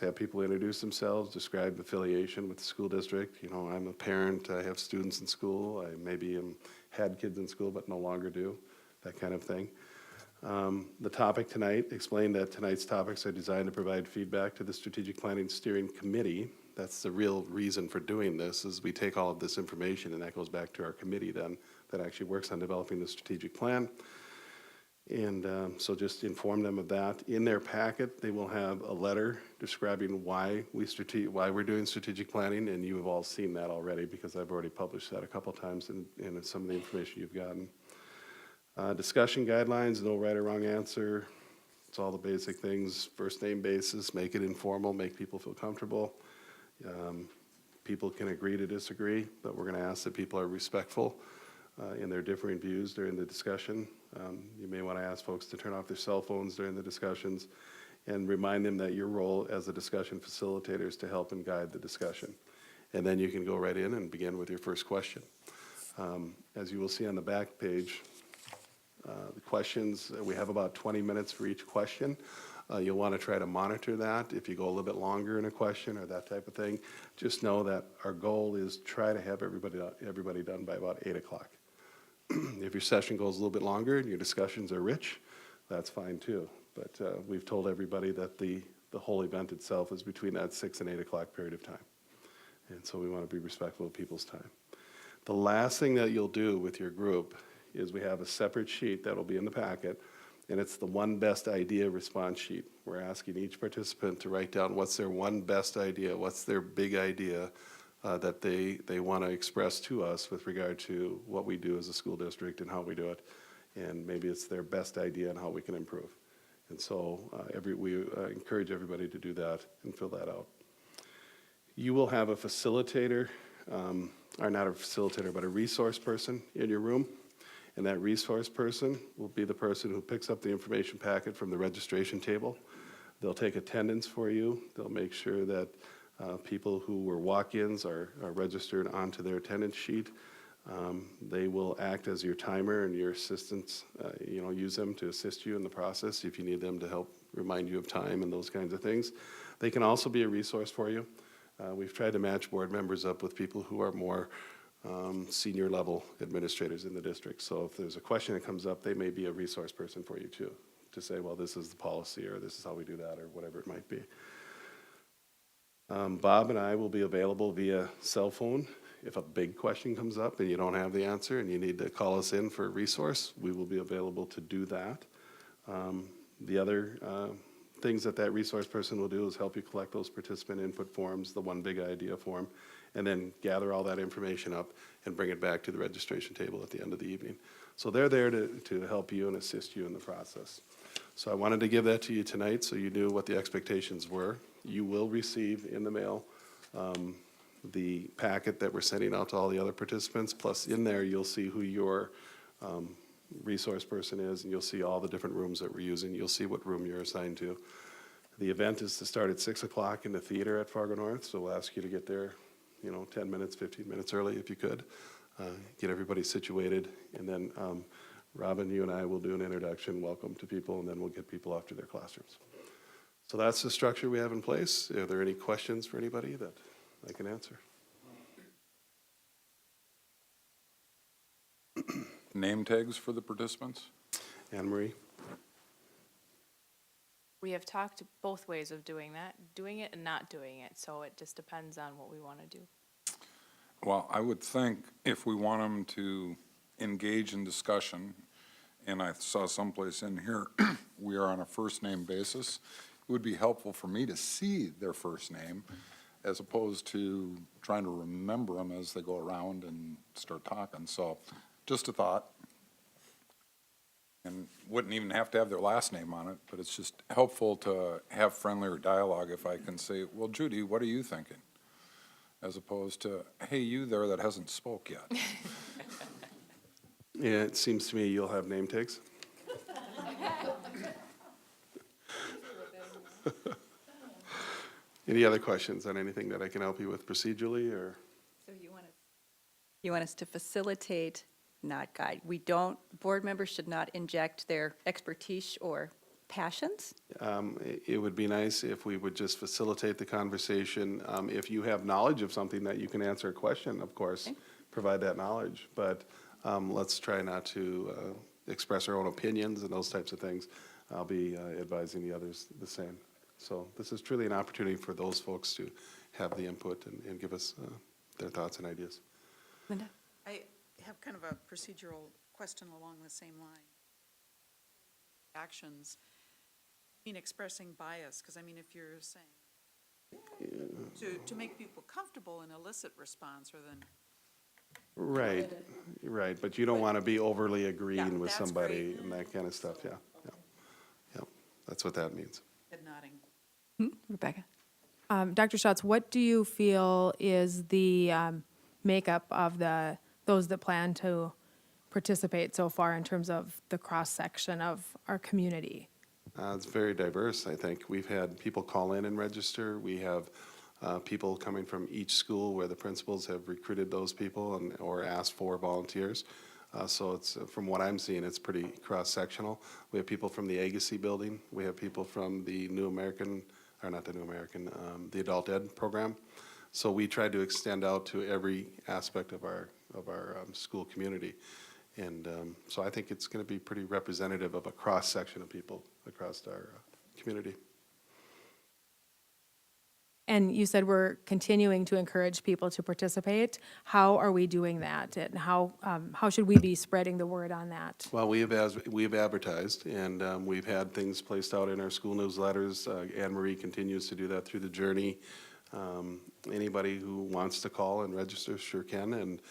have people introduce themselves, describe affiliation with the school district. You know, I'm a parent, I have students in school, I maybe had kids in school but no longer do, that kind of thing. The topic tonight, explain that tonight's topics are designed to provide feedback to the Strategic Planning Steering Committee. That's the real reason for doing this, is we take all of this information and that goes back to our committee then that actually works on developing the strategic plan. And so just inform them of that. In their packet, they will have a letter describing why we're doing strategic planning, and you have all seen that already because I've already published that a couple times in some of the information you've gotten. Discussion guidelines, no right or wrong answer. It's all the basic things, first name basis, make it informal, make people feel comfortable. People can agree to disagree, but we're going to ask that people are respectful in their differing views during the discussion. You may want to ask folks to turn off their cell phones during the discussions and remind them that your role as a discussion facilitator is to help and guide the discussion. And then you can go right in and begin with your first question. As you will see on the back page, the questions, we have about 20 minutes for each question. You'll want to try to monitor that. If you go a little bit longer in a question or that type of thing, just know that our goal is try to have everybody done by about 8 o'clock. If your session goes a little bit longer and your discussions are rich, that's fine too. But we've told everybody that the whole event itself is between that 6 and 8 o'clock period of time. And so we want to be respectful of people's time. The last thing that you'll do with your group is we have a separate sheet that'll be in the packet, and it's the one best idea response sheet. We're asking each participant to write down what's their one best idea, what's their big idea that they want to express to us with regard to what we do as a school district and how we do it. And maybe it's their best idea and how we can improve. And so we encourage everybody to do that and fill that out. You will have a facilitator, or not a facilitator, but a resource person in your room. And that resource person will be the person who picks up the information packet from the registration table. They'll take attendance for you. They'll make sure that people who were walk-ins are registered onto their attendance sheet. They will act as your timer and your assistants. Use them to assist you in the process if you need them to help remind you of time and those kinds of things. They can also be a resource for you. We've tried to match board members up with people who are more senior level administrators in the district. So if there's a question that comes up, they may be a resource person for you too, to say, well, this is the policy, or this is how we do that, or whatever it might be. Bob and I will be available via cell phone. If a big question comes up and you don't have the answer and you need to call us in for a resource, we will be available to do that. The other things that resource person will do is help you collect those participant input forms, the one big idea form, and then gather all that information up and bring it back to the registration table at the end of the evening. So they're there to help you and assist you in the process. So I wanted to give that to you tonight so you knew what the expectations were. You will receive in the mail the packet that we're sending out to all the other participants, plus in there, you'll see who your resource person is, and you'll see all the different rooms that we're using. You'll see what room you're assigned to. The event is to start at 6 o'clock in the theater at Fargo North, so we'll ask you to get there, 10 minutes, 15 minutes early if you could. Get everybody situated, and then Robin, you and I will do an introduction, welcome to people, and then we'll get people off to their classrooms. So that's the structure we have in place. Are there any questions for anybody that I can answer? Name tags for the participants? Anne Marie? We have talked both ways of doing that, doing it and not doing it, so it just depends on what we want to do. Well, I would think if we want them to engage in discussion, and I saw someplace in here, we are on a first-name basis, it would be helpful for me to see their first name as opposed to trying to remember them as they go around and start talking. So just a thought. And wouldn't even have to have their last name on it, but it's just helpful to have friendlier dialogue if I can say, well, Judy, what are you thinking? As opposed to, hey, you there that hasn't spoke yet. Yeah, it seems to me you'll have name tags. Any other questions on anything that I can help you with procedurally, or? So you want us to facilitate, not guide. Board members should not inject their expertise or passions? It would be nice if we would just facilitate the conversation. If you have knowledge of something that you can answer a question, of course, provide that knowledge. But let's try not to express our own opinions and those types of things. I'll be advising the others the same. So this is truly an opportunity for those folks to have the input and give us their thoughts and ideas. Linda? I have kind of a procedural question along the same line. Actions, I mean expressing bias, because I mean if you're saying to make people comfortable and elicit response rather than. Right, but you don't want to be overly agreeing with that's somebody great. and that kind of stuff, yeah. That's what that means. Head nodding. Rebecca? Dr. Schatz, what do you feel is the makeup of those that plan to participate so far in terms of the cross-section of our community? It's very diverse, I think. We've had people call in and register. We have people coming from each school where the principals have recruited those people or asked for volunteers. So it's, from what I'm seeing, it's pretty cross-sectional. We have people from the Agassi building. We have people from the the adult ed program. So we try to extend out to every aspect of our school community. And so I think it's going to be pretty representative of a cross-section of people across our community. And you said we're continuing to encourage people to participate. How are we doing that? And how should we be spreading the word on that? Well, we have advertised, and we've had things placed out in our school newsletters. Anne Marie continues to do that through the journey. Anybody who wants to call and register sure can, and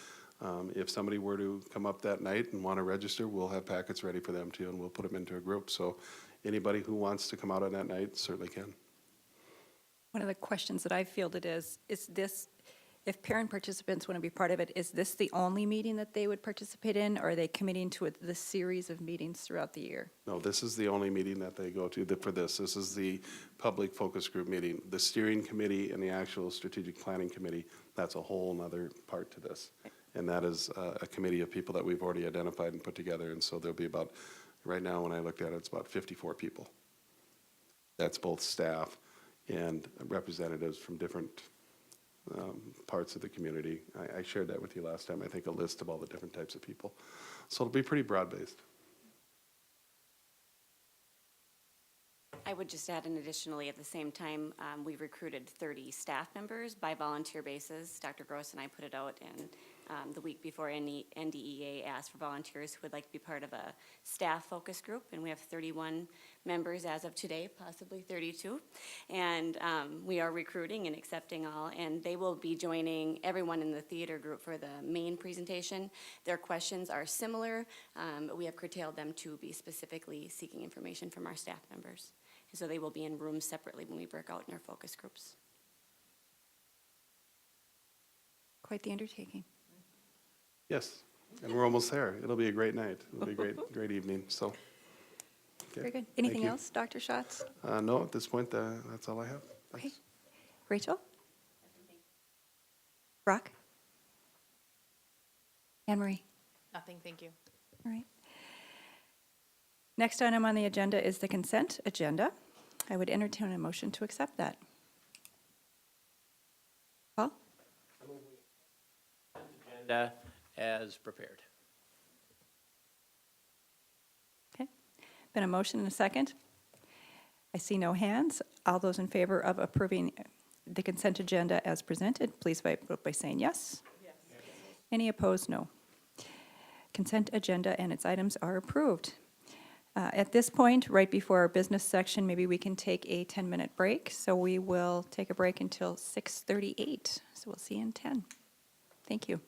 if somebody were to come up that night and want to register, we'll have packets ready for them too, and we'll put them into a group. So anybody who wants to come out on that night certainly can. One of the questions that I fielded is this, if parent participants want to be part of it, is this the only meeting that they would participate in, or are they committing to the series of meetings throughout the year? No, this is the only meeting that they go to for this. This is the public focus group meeting. The steering committee and the actual strategic planning committee, that's a whole nother part to this. And that is a committee of people that we've already identified and put together. And so there'll be about, right now when I looked at it, it's about 54 people. That's both staff and representatives from different parts of the community. I shared that with you last time, I think, a list of all the different types of people. So it'll be pretty broad-based. I would just add, and additionally, at the same time, we recruited 30 staff members by volunteer basis. Dr. Gross and I put it out in the week before NDEA asked for volunteers who would like to be part of a staff focus group, and we have 31 members as of today, possibly 32, and we are recruiting and accepting all, and they will be joining everyone in the theater group for the main presentation. Their questions are similar, but we have curtailed them to be specifically seeking information from our staff members. And so they will be in rooms separately when we break out in our focus groups. Quite the undertaking. Yes, and we're almost there. It'll be a great night. It'll be a great, great evening, so. okay, Very good. thank Anything you. else, Dr. Schatz? No, at this point, that's all I have. Okay. Rachel? Brock? Anne Marie? Nothing, thank you. All right. Next item on the agenda is the consent agenda. I would entertain a motion to accept that. Paul? Agenda as prepared. Okay. Been a motion and a second. I see no hands. All those in favor of approving the consent agenda as presented, please vote by saying yes. Yes. Any opposed, no. Consent agenda and its items are approved. At this point, right before our business section, maybe we can take a 10-minute break. So we will take a break until 6:38. So we'll see you in 10. Thank you.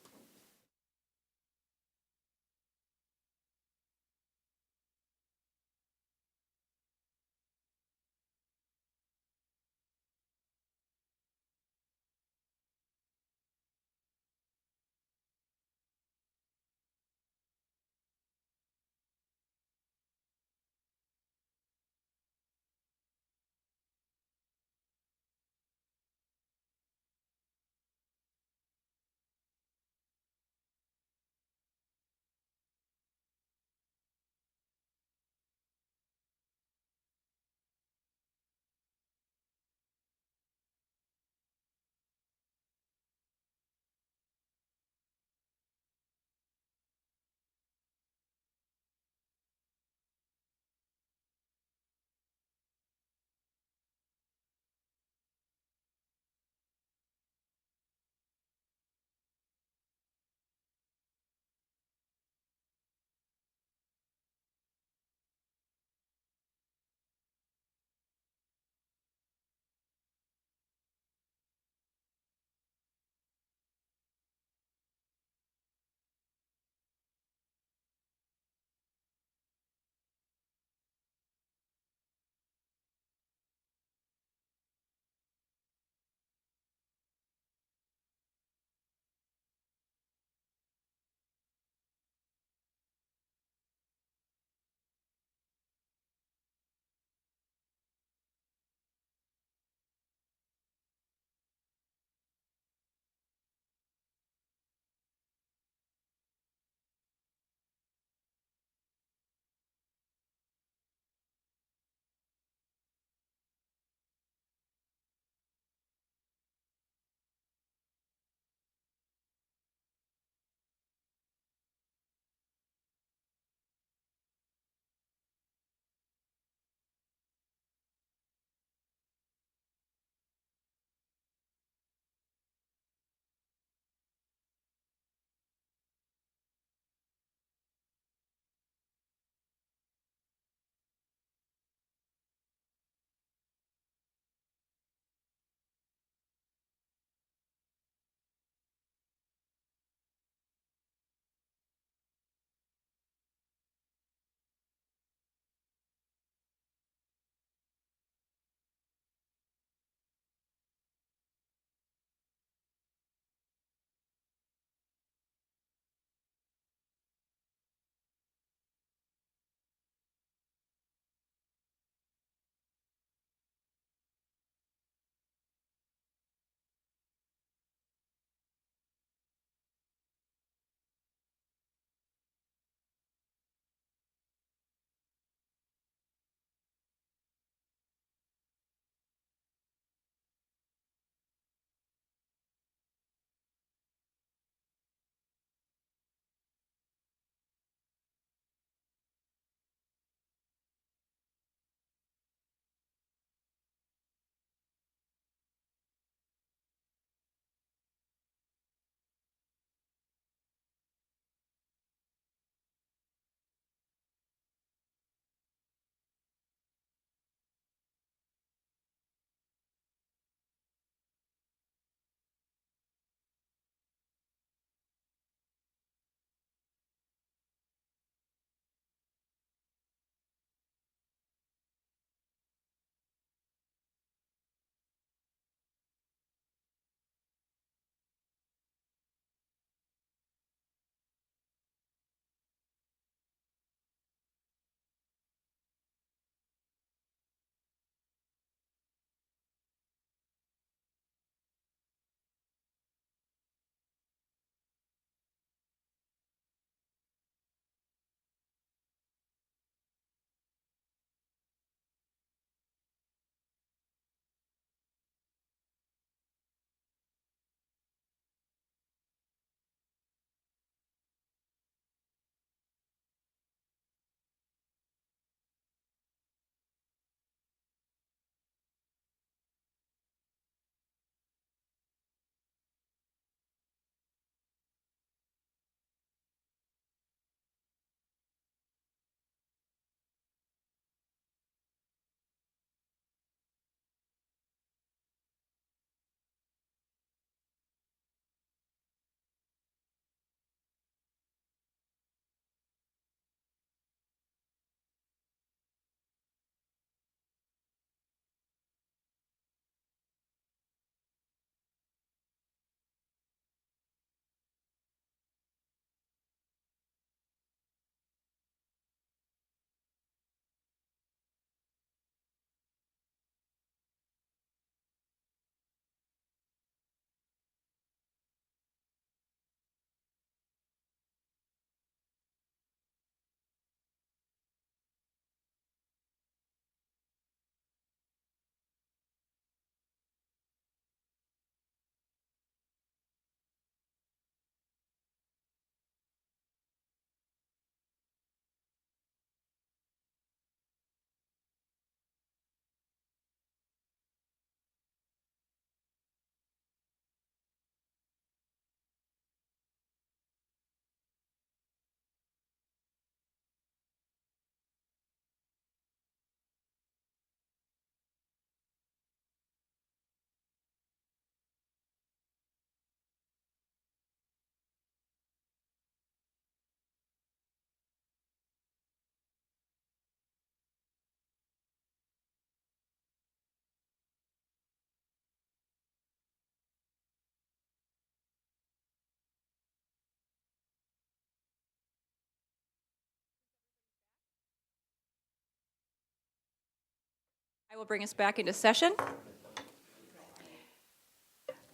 I will bring us back into session.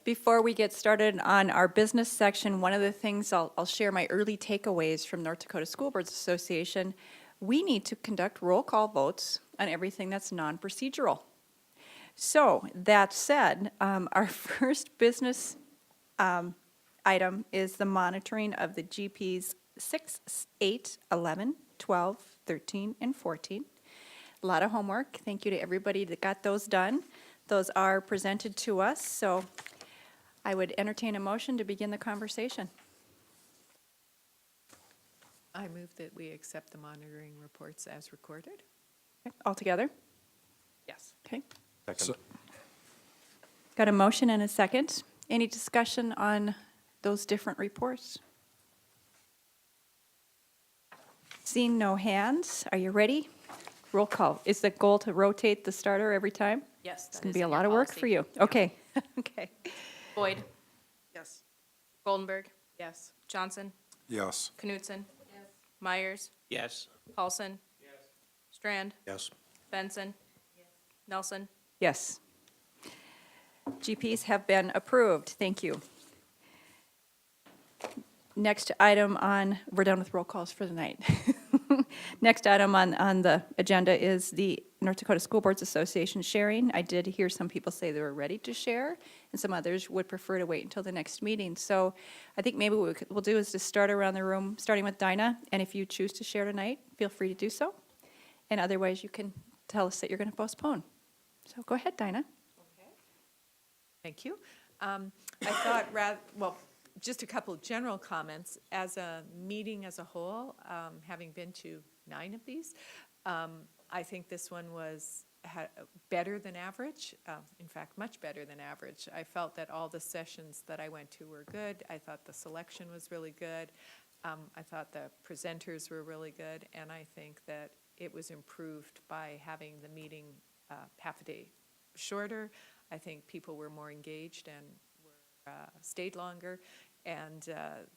Before we get started on our business section, one of the things I'll share my early takeaways from North Dakota School Boards Association. We need to conduct roll call votes on everything that's non-procedural. So that said, our first business item is the monitoring of the GPs 6, 8, 11, 12, 13, and 14. A lot of homework. Thank you to everybody that got those done. Those are presented to us, so I would entertain a motion to begin the conversation. I move that we accept the monitoring reports as recorded. Okay, all together? Yes. Okay. So- Got a motion and a second. Any discussion on those different reports? Seeing no hands, are you ready? Roll call. Is the goal to rotate the starter every time? Yes, It's that going is to be a in your lot of work policy. for you. Okay, okay. Boyd, Yes. Goldenberg, Yes. Johnson, Yes. Knutson. Myers, Yes. Paulson. Strand, Yes. Benson. Nelson. Yes. GPs have been approved. Thank you. Next item on, we're done with roll calls for the night. Next item on the agenda is the North Dakota School Boards Association sharing. I did hear some people say they were ready to share, and some others would prefer to wait until the next meeting. So I think maybe what we'll do is just start around the room, starting with Dinah, and if you choose to share tonight, feel free to do so. And otherwise, you can tell us that you're going to postpone. So go ahead, Dinah. Thank you. I thought well, just a couple of general comments. As a meeting as a whole, having been to 9 of these, I think this one was better than average, in fact, much better than average. I felt that all the sessions that I went to were good. I thought the selection was really good. I thought the presenters were really good, and I think that it was improved by having the meeting half a day shorter. I think people were more engaged and stayed longer, and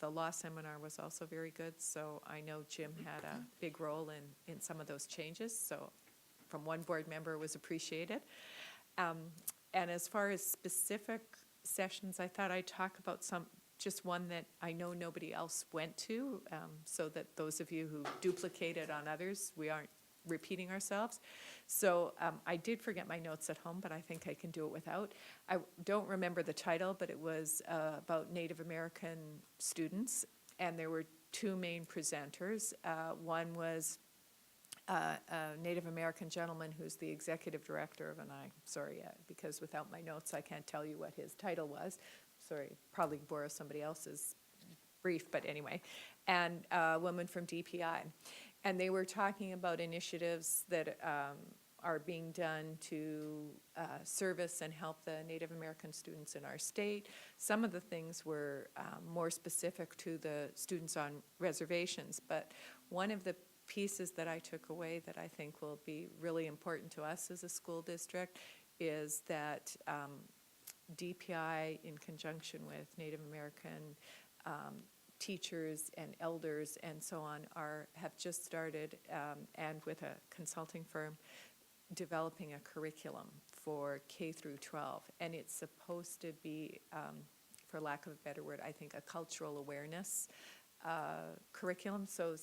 the law seminar was also very good, so I know Jim had a big role in some of those changes, so from one board member it was appreciated. And as far as specific sessions, I thought I'd talk about just one that I know nobody else went to, so that those of you who duplicated on others, we aren't repeating ourselves. So I did forget my notes at home, but I think I can do it without. I don't remember the title, but it was about Native American students, and there were 2 main presenters. One was a Native American gentleman who's the executive director of, and I'm sorry, because without my notes I can't tell you what his title was. Sorry, probably borrow somebody else's brief, but anyway, and a woman from DPI. And they were talking about initiatives that are being done to service and help the Native American students in our state. Some of the things were more specific to the students on reservations, but one of the pieces that I took away that I think will be really important to us as a school district is that DPI, in conjunction with Native American teachers and elders and so on, have just started, and with a consulting firm, developing a curriculum for K through 12. And it's supposed to be, for lack of a better word, I think a cultural awareness curriculum. So,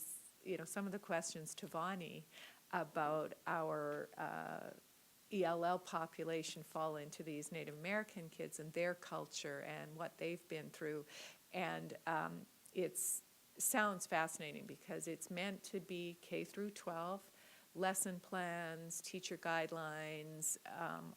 some of the questions to Vani about our ELL population fall into these Native American kids and their culture and what they've been through. And it sounds fascinating because it's meant to be K through 12, lesson plans, teacher guidelines,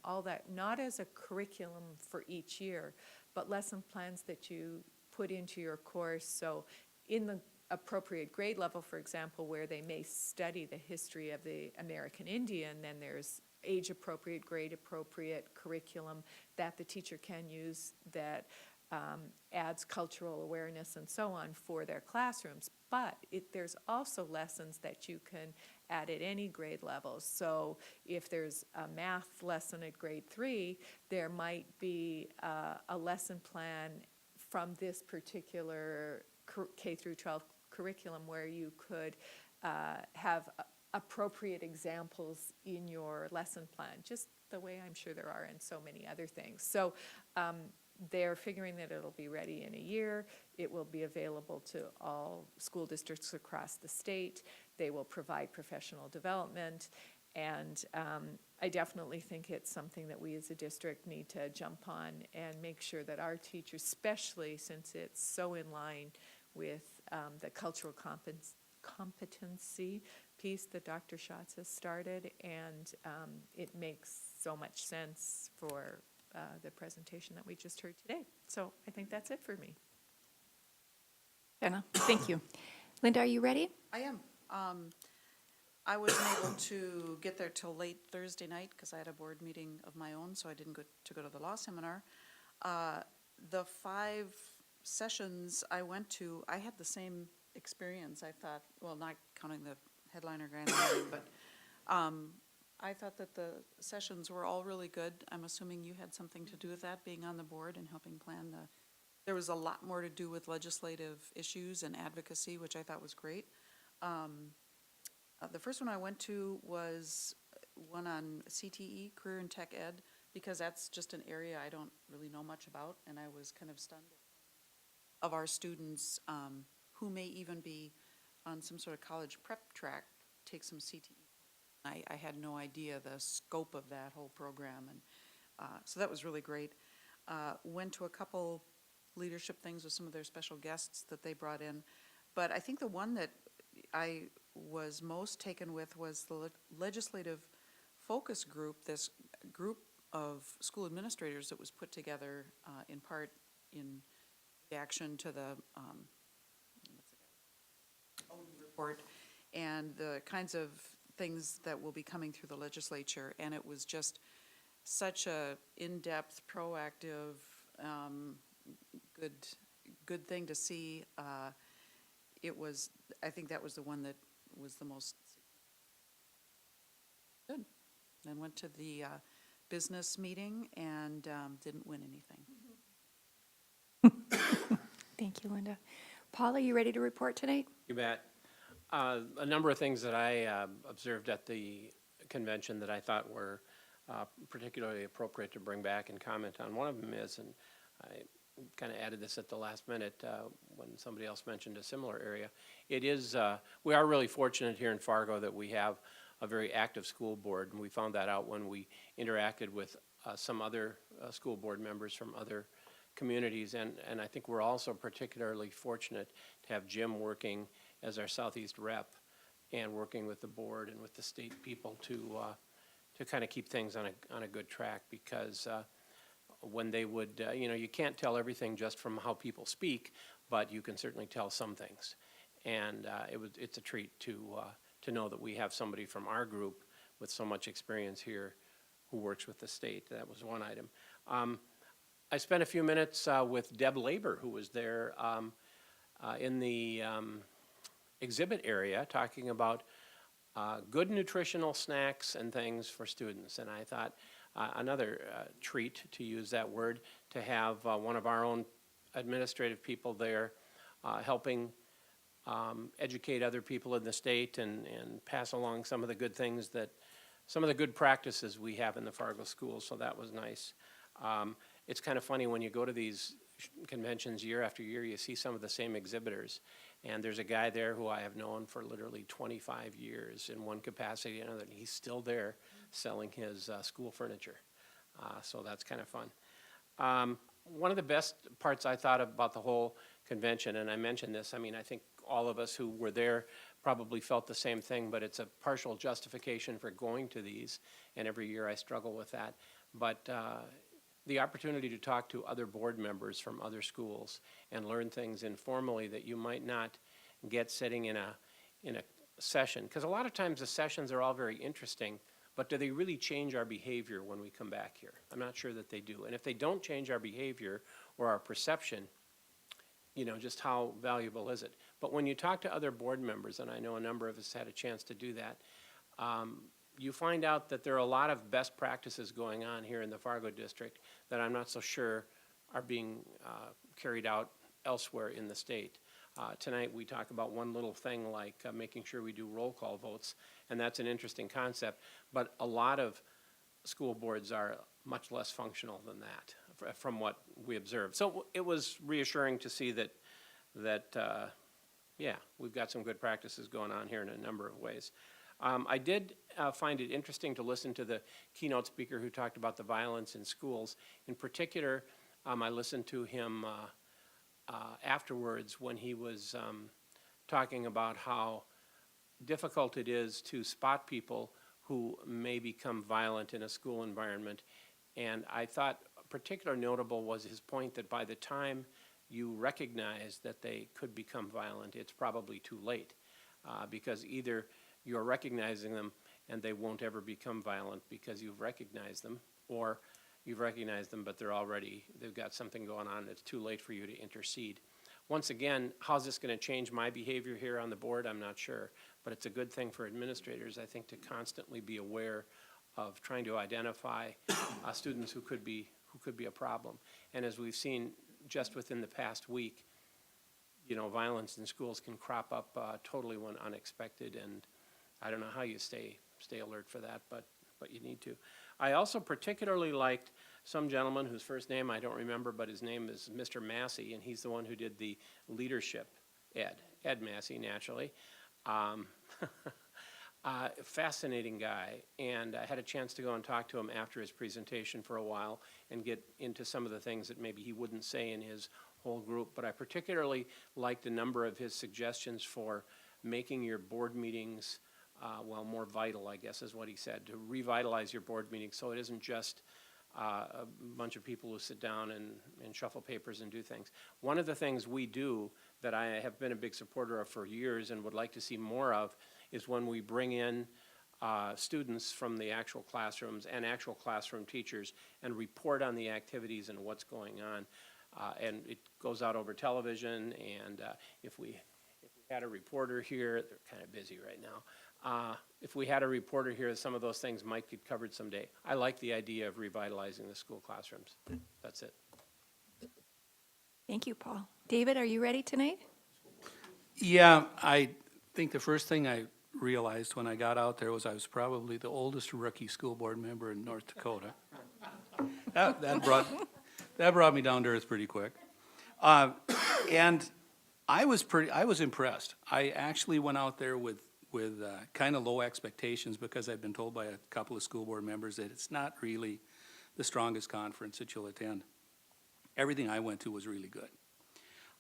all that, not as a curriculum for each year, but lesson plans that you put into your course. So in the appropriate grade level, for example, where they may study the history of the American Indian, then there's age-appropriate, grade-appropriate curriculum that the teacher can use that adds cultural awareness and so on for their classrooms. But there's also lessons that you can add at any grade level. So if there's a math lesson at grade 3, there might be a lesson plan from this particular K through 12 curriculum where you could have appropriate examples in your lesson plan. Just the way I'm sure there are in so many other things. So they're figuring that it'll be ready in a year. It will be available to all school districts across the state. They will provide professional development. And I definitely think it's something that we as a district need to jump on and make sure that our teachers, especially since it's so in line with the cultural competency piece that Dr. Schatz has started, and it makes so much sense for the presentation that we just heard today. So I think that's it for me. Jenna, thank you. Linda, are you ready? I am. I wasn't able to get there till late Thursday night because I had a board meeting of my own, so I didn't go to the law seminar. The 5 sessions I went to, I had the same experience. I thought, well, not counting the headliner grand meeting, but I thought that the sessions were all really good. I'm assuming you had something to do with that, being on the board and helping plan the. There was a lot more to do with legislative issues and advocacy, which I thought was great. The first one I went to was one on CTE, Career and Tech Ed, because that's just an area I don't really know much about, and I was kind of stunned of our students who may even be on some sort of college prep track, take some CTE. I had no idea the scope of that whole program, and so that was really great. Went to a couple leadership things with some of their special guests that they brought in, but I think the one that I was most taken with was the legislative focus group, this group of school administrators that was put together in part in reaction to the report and the kinds of things that will be coming through the legislature. And it was just such a in-depth, proactive, good thing to see. It was, I think that was the one that was the most good. Then went to the business meeting and didn't win anything. Thank you, Linda. Paul, are you ready to report tonight? You bet. A number of things that I observed at the convention that I thought were particularly appropriate to bring back and comment on. One of them is, and I kind of added this at the last minute when somebody else mentioned a similar area. It is, we are really fortunate here in Fargo that we have a very active school board, and we found that out when we interacted with some other school board members from other communities, and I think we're also particularly fortunate to have Jim working as our Southeast rep and working with the board and with the state people to kind of keep things on a good track, because when they would, you can't tell everything just from how people speak, but you can certainly tell some things. And it's a treat to know that we have somebody from our group with so much experience here who works with the state. That was one item. I spent a few minutes with Deb Labor, who was there in the exhibit area talking about good nutritional snacks and things for students. And I thought another treat, to use that word, to have one of our own administrative people there helping educate other people in the state and pass along some of the good things some of the good practices we have in the Fargo schools, so that was nice. It's kind of funny when you go to these conventions year after year, you see some of the same exhibitors. And there's a guy there who I have known for literally 25 years in one capacity or another, and he's still there selling his school furniture. So that's kind of fun. One of the best parts I thought about the whole convention, and I mentioned this, I mean, I think all of us who were there probably felt the same thing, but it's a partial justification for going to these, and every year I struggle with that. But the opportunity to talk to other board members from other schools and learn things informally that you might not get sitting in a session. Because a lot of times the sessions are all very interesting, but do they really change our behavior when we come back here? I'm not sure that they do. And if they don't change our behavior or our perception, just how valuable is it? But when you talk to other board members, and I know a number of us had a chance to do that, you find out that there are a lot of best practices going on here in the Fargo district that I'm not so sure are being carried out elsewhere in the state. Tonight we talk about one little thing like making sure we do roll call votes, and that's an interesting concept, but a lot of school boards are much less functional than that, from what we observed. So it was reassuring to see that yeah, we've got some good practices going on here in a number of ways. I did find it interesting to listen to the keynote speaker who talked about the violence in schools. In particular, I listened to him afterwards when he was talking about how difficult it is to spot people who may become violent in a school environment. And I thought particularly notable was his point that by the time you recognize that they could become violent, it's probably too late, because either you're recognizing them and they won't ever become violent because you've recognized them, or you've recognized them but they've got something going on, it's too late for you to intercede. Once again, how's this going to change my behavior here on the board? I'm not sure, but it's a good thing for administrators, I think, to constantly be aware of trying to identify students who could be a problem. And as we've seen just within the past week, you know, violence in schools can crop up totally when unexpected, and I don't know how you stay alert for that, but you need to. I also particularly liked some gentleman whose first name I don't remember, but his name is Mr. Massey, and he's the one who did the leadership Ed Massey, naturally. Fascinating guy, and I had a chance to go and talk to him after his presentation for a while and get into some of the things that maybe he wouldn't say in his whole group, but I particularly liked a number of his suggestions for making your board meetings more vital, I guess is what he said, to revitalize your board meetings so it isn't just a bunch of people who sit down and shuffle papers and do things. One of the things we do that I have been a big supporter of for years and would like to see more of is when we bring in students from the actual classrooms and actual classroom teachers and report on the activities and what's going on. And it goes out over television, and if we had a reporter here, they're kind of busy right now. If we had a reporter here, some of those things might get covered someday. I like the idea of revitalizing the school classrooms. That's it. Thank you, Paul. David, are you ready tonight? Yeah, I think the first thing I realized when I got out there was I was probably the oldest rookie school board member in North Dakota. That brought me down to earth pretty quick. And I was impressed. I actually went out there with kind of low expectations because I've been told by a couple of school board members that it's not really the strongest conference that you'll attend. Everything I went to was really good.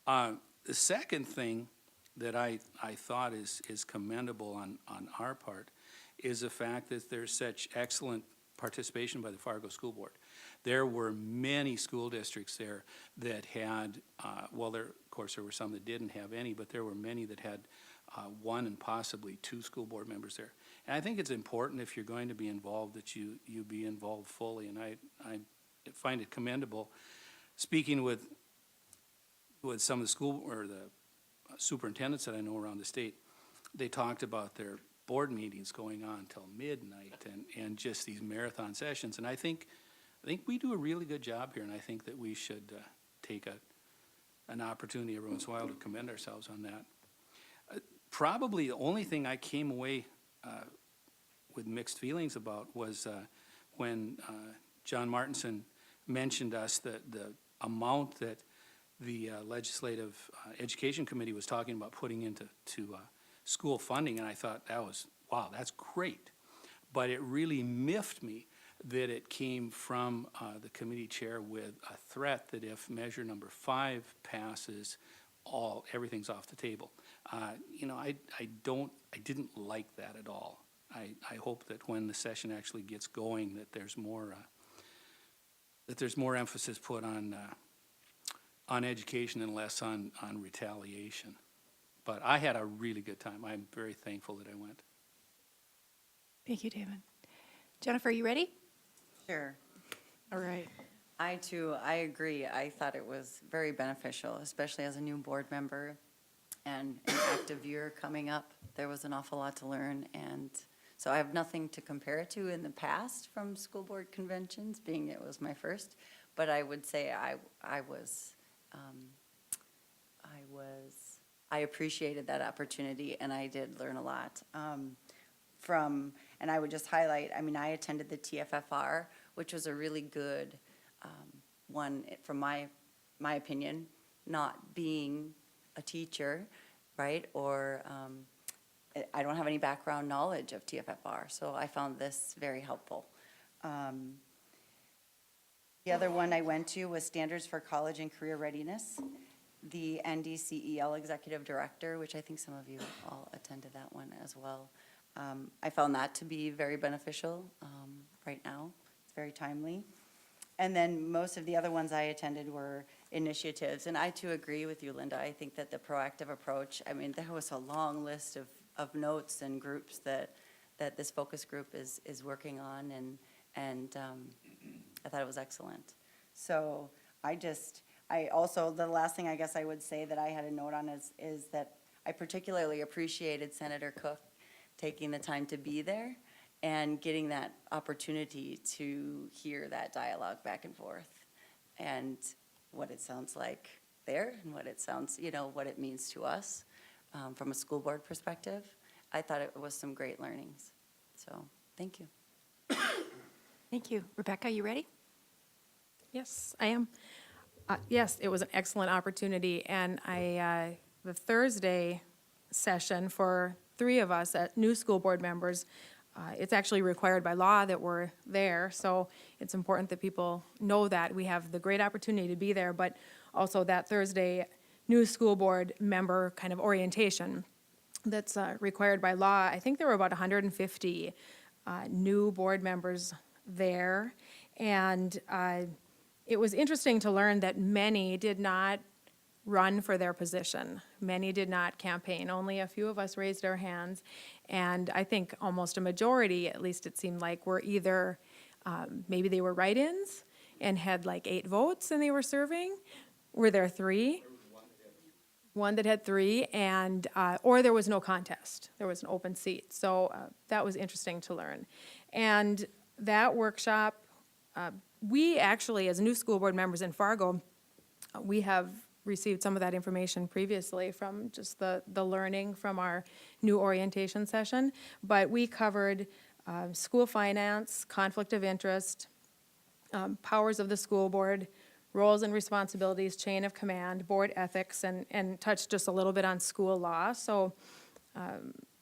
The second thing that I thought is commendable on our part is the fact that there's such excellent participation by the Fargo School Board. There were many school districts there that had, of course there were some that didn't have any, but there were many that had one and possibly two school board members there. And I think it's important if you're going to be involved that you be involved fully, and I find it commendable. Speaking with some of the school or the superintendents that I know around the state, they talked about their board meetings going on till midnight and just these marathon sessions. And I think we do a really good job here, and I think that we should take an opportunity every once in a while to commend ourselves on that. Probably the only thing I came away with mixed feelings about was when John Martinson mentioned us the amount that the Legislative Education Committee was talking about putting into school funding, and I thought that was, wow, that's great. But it really miffed me that it came from the committee chair with a threat that if measure number 5 passes, everything's off the table. I didn't like that at all. I hope that when the session actually gets going, that there's more emphasis put on education and less on retaliation. But I had a really good time. I'm very thankful that I went. Thank you, David. Jennifer, are you ready? Sure. All right. I agree. I thought it was very beneficial, especially as a new board member and an active year coming up. There was an awful lot to learn, and so I have nothing to compare it to in the past from school board conventions, being it was my first. But I would say I appreciated that opportunity, and I did learn a lot from And I would just highlight, I mean, I attended the TFFR, which was a really good one, from my opinion, not being a teacher, right? Or I don't have any background knowledge of TFFR, so I found this very helpful. The other one I went to was Standards for College and Career Readiness. The NDCEL Executive Director, which I think some of you all attended that one as well. I found that to be very beneficial right now. It's very timely. And then most of the other ones I attended were initiatives. And I too agree with you, Linda. I think that the proactive approach, I mean, there was a long list of notes and groups that this focus group is working on, and I thought it was excellent. So I also, the last thing I guess I would say that I had a note on is that I particularly appreciated Senator Cook taking the time to be there and getting that opportunity to hear that dialogue back and forth and what it sounds like there and what it sounds, what it means to us from a school board perspective. I thought it was some great learnings. So, thank you. Thank you. Rebecca, you ready? Yes, I am. Yes, it was an excellent opportunity, and the Thursday session for 3 of us, new school board members, it's actually required by law that we're there, so it's important that people know that. We have the great opportunity to be there, but also that Thursday new school board member kind of orientation that's required by law. I think there were about 150 new board members there, and it was interesting to learn that many did not run for their position. Many did not campaign. Only a few of us raised our hands. And I think almost a majority, at least it seemed like, were either, maybe they were write-ins and had like 8 votes and they were serving. Were there 3? One that had 3, and or there was no contest. There was an open seat. So that was interesting to learn. And that workshop, we actually, as new school board members in Fargo, we have received some of that information previously from just the learning from our new orientation session. But we covered school finance, conflict of interest, powers of the school board, roles and responsibilities, chain of command, board ethics, and touched just a little bit on school law. So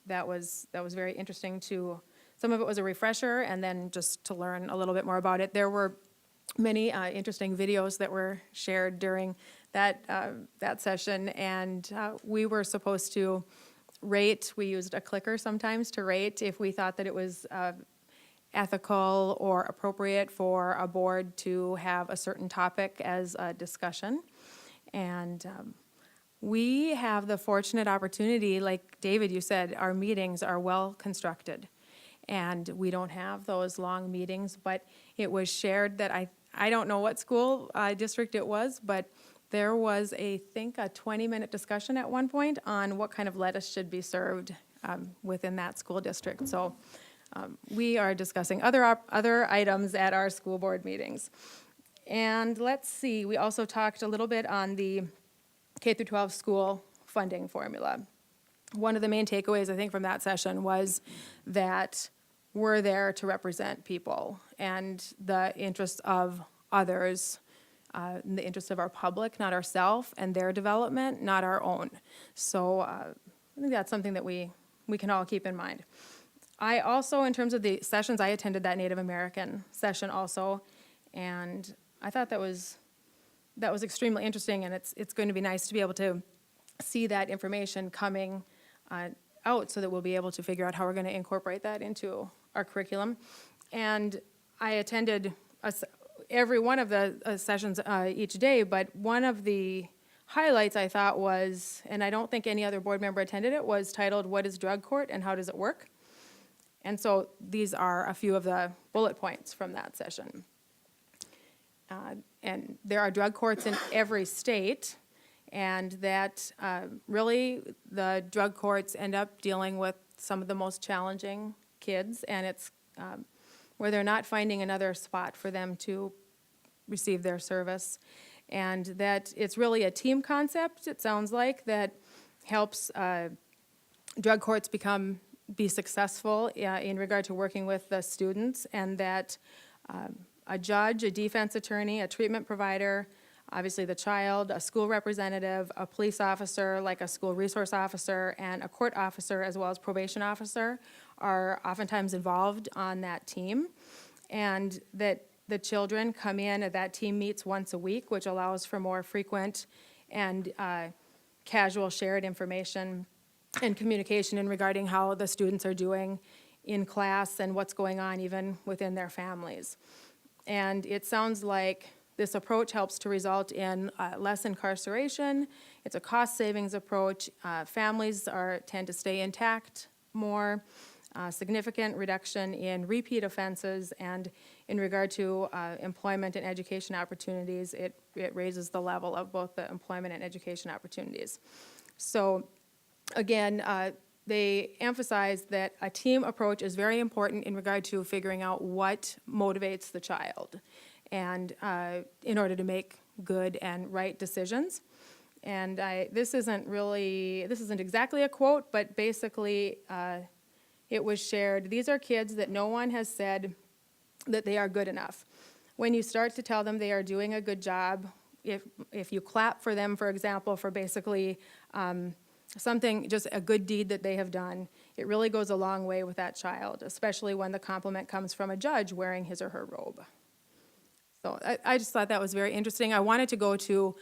that was very interesting to. Some of it was a refresher, and then just to learn a little bit more about it. There were many interesting videos that were shared during that session, and we were supposed to rate. We used a clicker sometimes to rate if we thought that it was ethical or appropriate for a board to have a certain topic as a discussion. And we have the fortunate opportunity, like David, you said, our meetings are well constructed. And we don't have those long meetings, but it was shared that I don't know what school district it was, but there was I think a 20-minute discussion at one point on what kind of lettuce should be served within that school district. So we are discussing other items at our school board meetings. And let's see, we also talked a little bit on the K-12 school funding formula. One of the main takeaways, I think, from that session was that we're there to represent people and the interests of others, the interests of our public, not ourselves, and their development, not our own. So I think that's something that we can all keep in mind. I also, in terms of the sessions, I attended that Native American session also, and I thought that was extremely interesting, and it's going to be nice to be able to see that information coming out so that we'll be able to figure out how we're going to incorporate that into our curriculum. And I attended every one of the sessions each day, but one of the highlights I thought was, and I don't think any other board member attended it, was titled, "What is Drug Court and How Does It Work?" And so these are a few of the bullet points from that session. And there are drug courts in every state, and that really the drug courts end up dealing with some of the most challenging kids, and it's where they're not finding another spot for them to receive their service. And that it's really a team concept, it sounds like, that helps drug courts become be successful in regard to working with the students, and that a judge, a defense attorney, a treatment provider, obviously the child, a school representative, a police officer, like a school resource officer, and a court officer, as well as probation officer, are oftentimes involved on that team. And that the children come in, and that team meets once a week, which allows for more frequent and casual shared information and communication in regarding how the students are doing in class and what's going on even within their families. And it sounds like this approach helps to result in less incarceration. It's a cost savings approach. Families tend to stay intact more. Significant reduction in repeat offenses, and in regard to employment and education opportunities, it raises the level of both the employment and education opportunities. So again, they emphasize that a team approach is very important in regard to figuring out what motivates the child, and in order to make good and right decisions. And this isn't exactly a quote, but basically it was shared. These are kids that no one has said that they are good enough. When you start to tell them they are doing a good job, if you clap for them, for example, for basically something, just a good deed that they have done, it really goes a long way with that child, especially when the compliment comes from a judge wearing his or her robe. So I just thought that was very interesting. I wanted to go to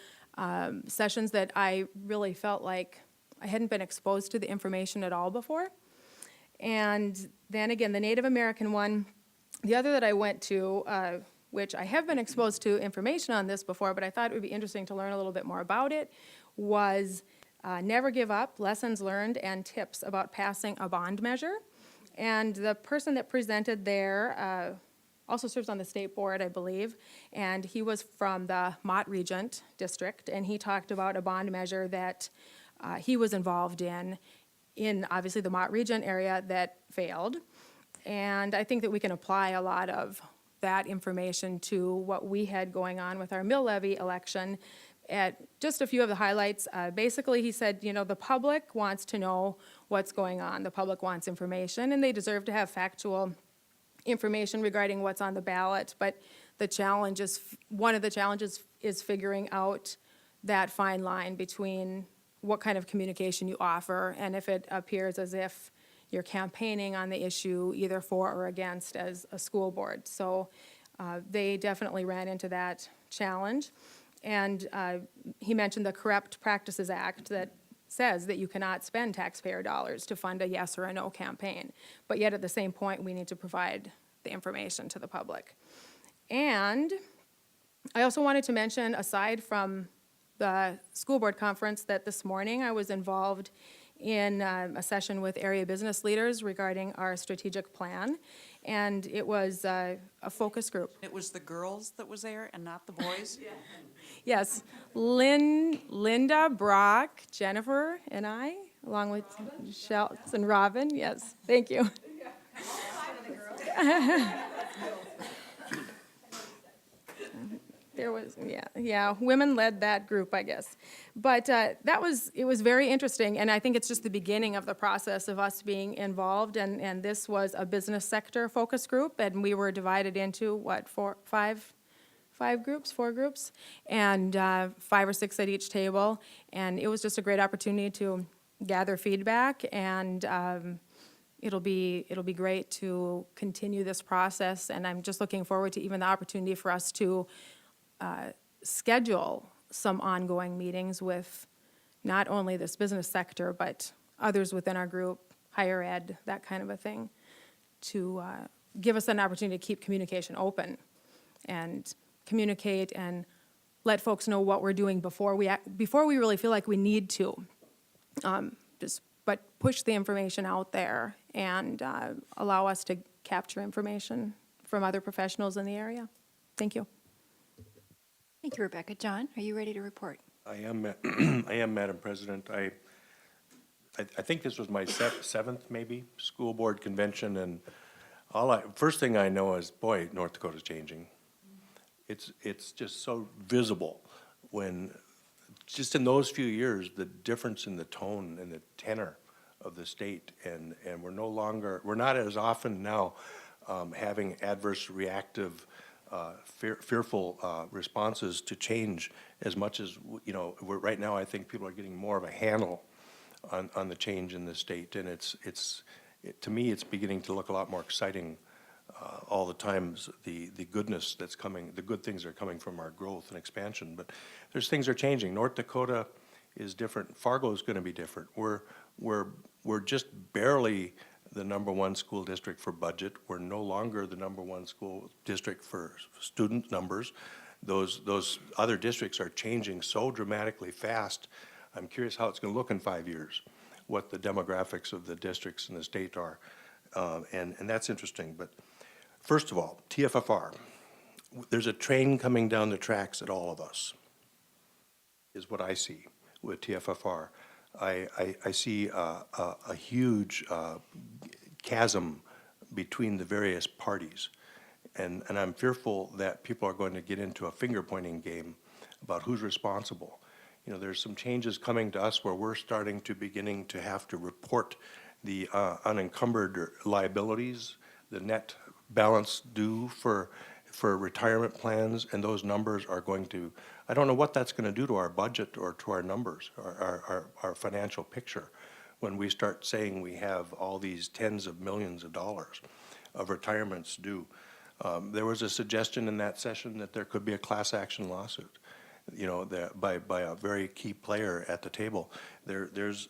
sessions that I really felt like I hadn't been exposed to the information at all before. And then again, the Native American one, the other that I went to, which I have been exposed to information on this before, but I thought it would be interesting to learn a little bit more about it, was Never Give Up, Lessons Learned and Tips About Passing a Bond Measure. And the person that presented there also serves on the state board, I believe, and he was from the Mott Regent District, and he talked about a bond measure that he was involved in obviously the Mott Regent area that failed. And I think that we can apply a lot of that information to what we had going on with our mill levy election. At just a few of the highlights, basically he said, the public wants to know what's going on. The public wants information, and they deserve to have factual information regarding what's on the ballot. But one of the challenges is figuring out that fine line between what kind of communication you offer, and if it appears as if you're campaigning on the issue either for or against as a school board. So they definitely ran into that challenge. And he mentioned the Corrupt Practices Act that says that you cannot spend taxpayer dollars to fund a yes or a no campaign. But yet at the same point, we need to provide the information to the public. And I also wanted to mention, aside from the school board conference, that this morning I was involved in a session with area business leaders regarding our strategic plan, and it was a focus group. It was the girls that was there and not the boys? Yes, Linda, Brock, Jennifer, and I, along with Schultz and Robin, yes, thank you. There was, women led that group, I guess. But it was very interesting, and I think it's just the beginning of the process of us being involved, and this was a business sector focus group, and we were divided into, four groups, and 5 or 6 at each table, and it was just a great opportunity to gather feedback, and it'll be great to continue this process, and I'm just looking forward to even the opportunity for us to schedule some ongoing meetings with not only this business sector, but others within our group, higher ed, that kind of a thing, to give us an opportunity to keep communication open and communicate and let folks know what we're doing before we really feel like we need to. But push the information out there and allow us to capture information from other professionals in the area. Thank you. Thank you, Rebecca. John, are you ready to report? I am, Madam President. I think this was my seventh, maybe, school board convention, and first thing I know is, boy, North Dakota's changing. It's just so visible when, just in those few years, the difference in the tone and the tenor of the state, and we're no longer, we're not as often now having adverse reactive, fearful responses to change as much as, you know, right now I think people are getting more of a handle on the change in the state, and to me, it's beginning to look a lot more exciting all the times, the goodness that's coming, the good things are coming from our growth and expansion, but there's things are changing. North Dakota is different. Fargo is going to be different. We're just barely the #1 school district for budget. We're no longer the #1 school district for student numbers. Those other districts are changing so dramatically fast. I'm curious how it's going to look in 5 years, what the demographics of the districts in the state are, and that's interesting. But first of all, TFFR, there's a train coming down the tracks at all of us, is what I see with TFFR. I see a huge chasm between the various parties, and I'm fearful that people are going to get into a finger-pointing game about who's responsible. You know, there's some changes coming to us where we're beginning to have to report the unencumbered liabilities, the net balance due for retirement plans, and those numbers are going to, I don't know what that's going to do to our budget or to our numbers, our financial picture, when we start saying we have all these tens of millions of dollars of retirements due. There was a suggestion in that session that there could be a class action lawsuit, you know, by a very key player at the table. There's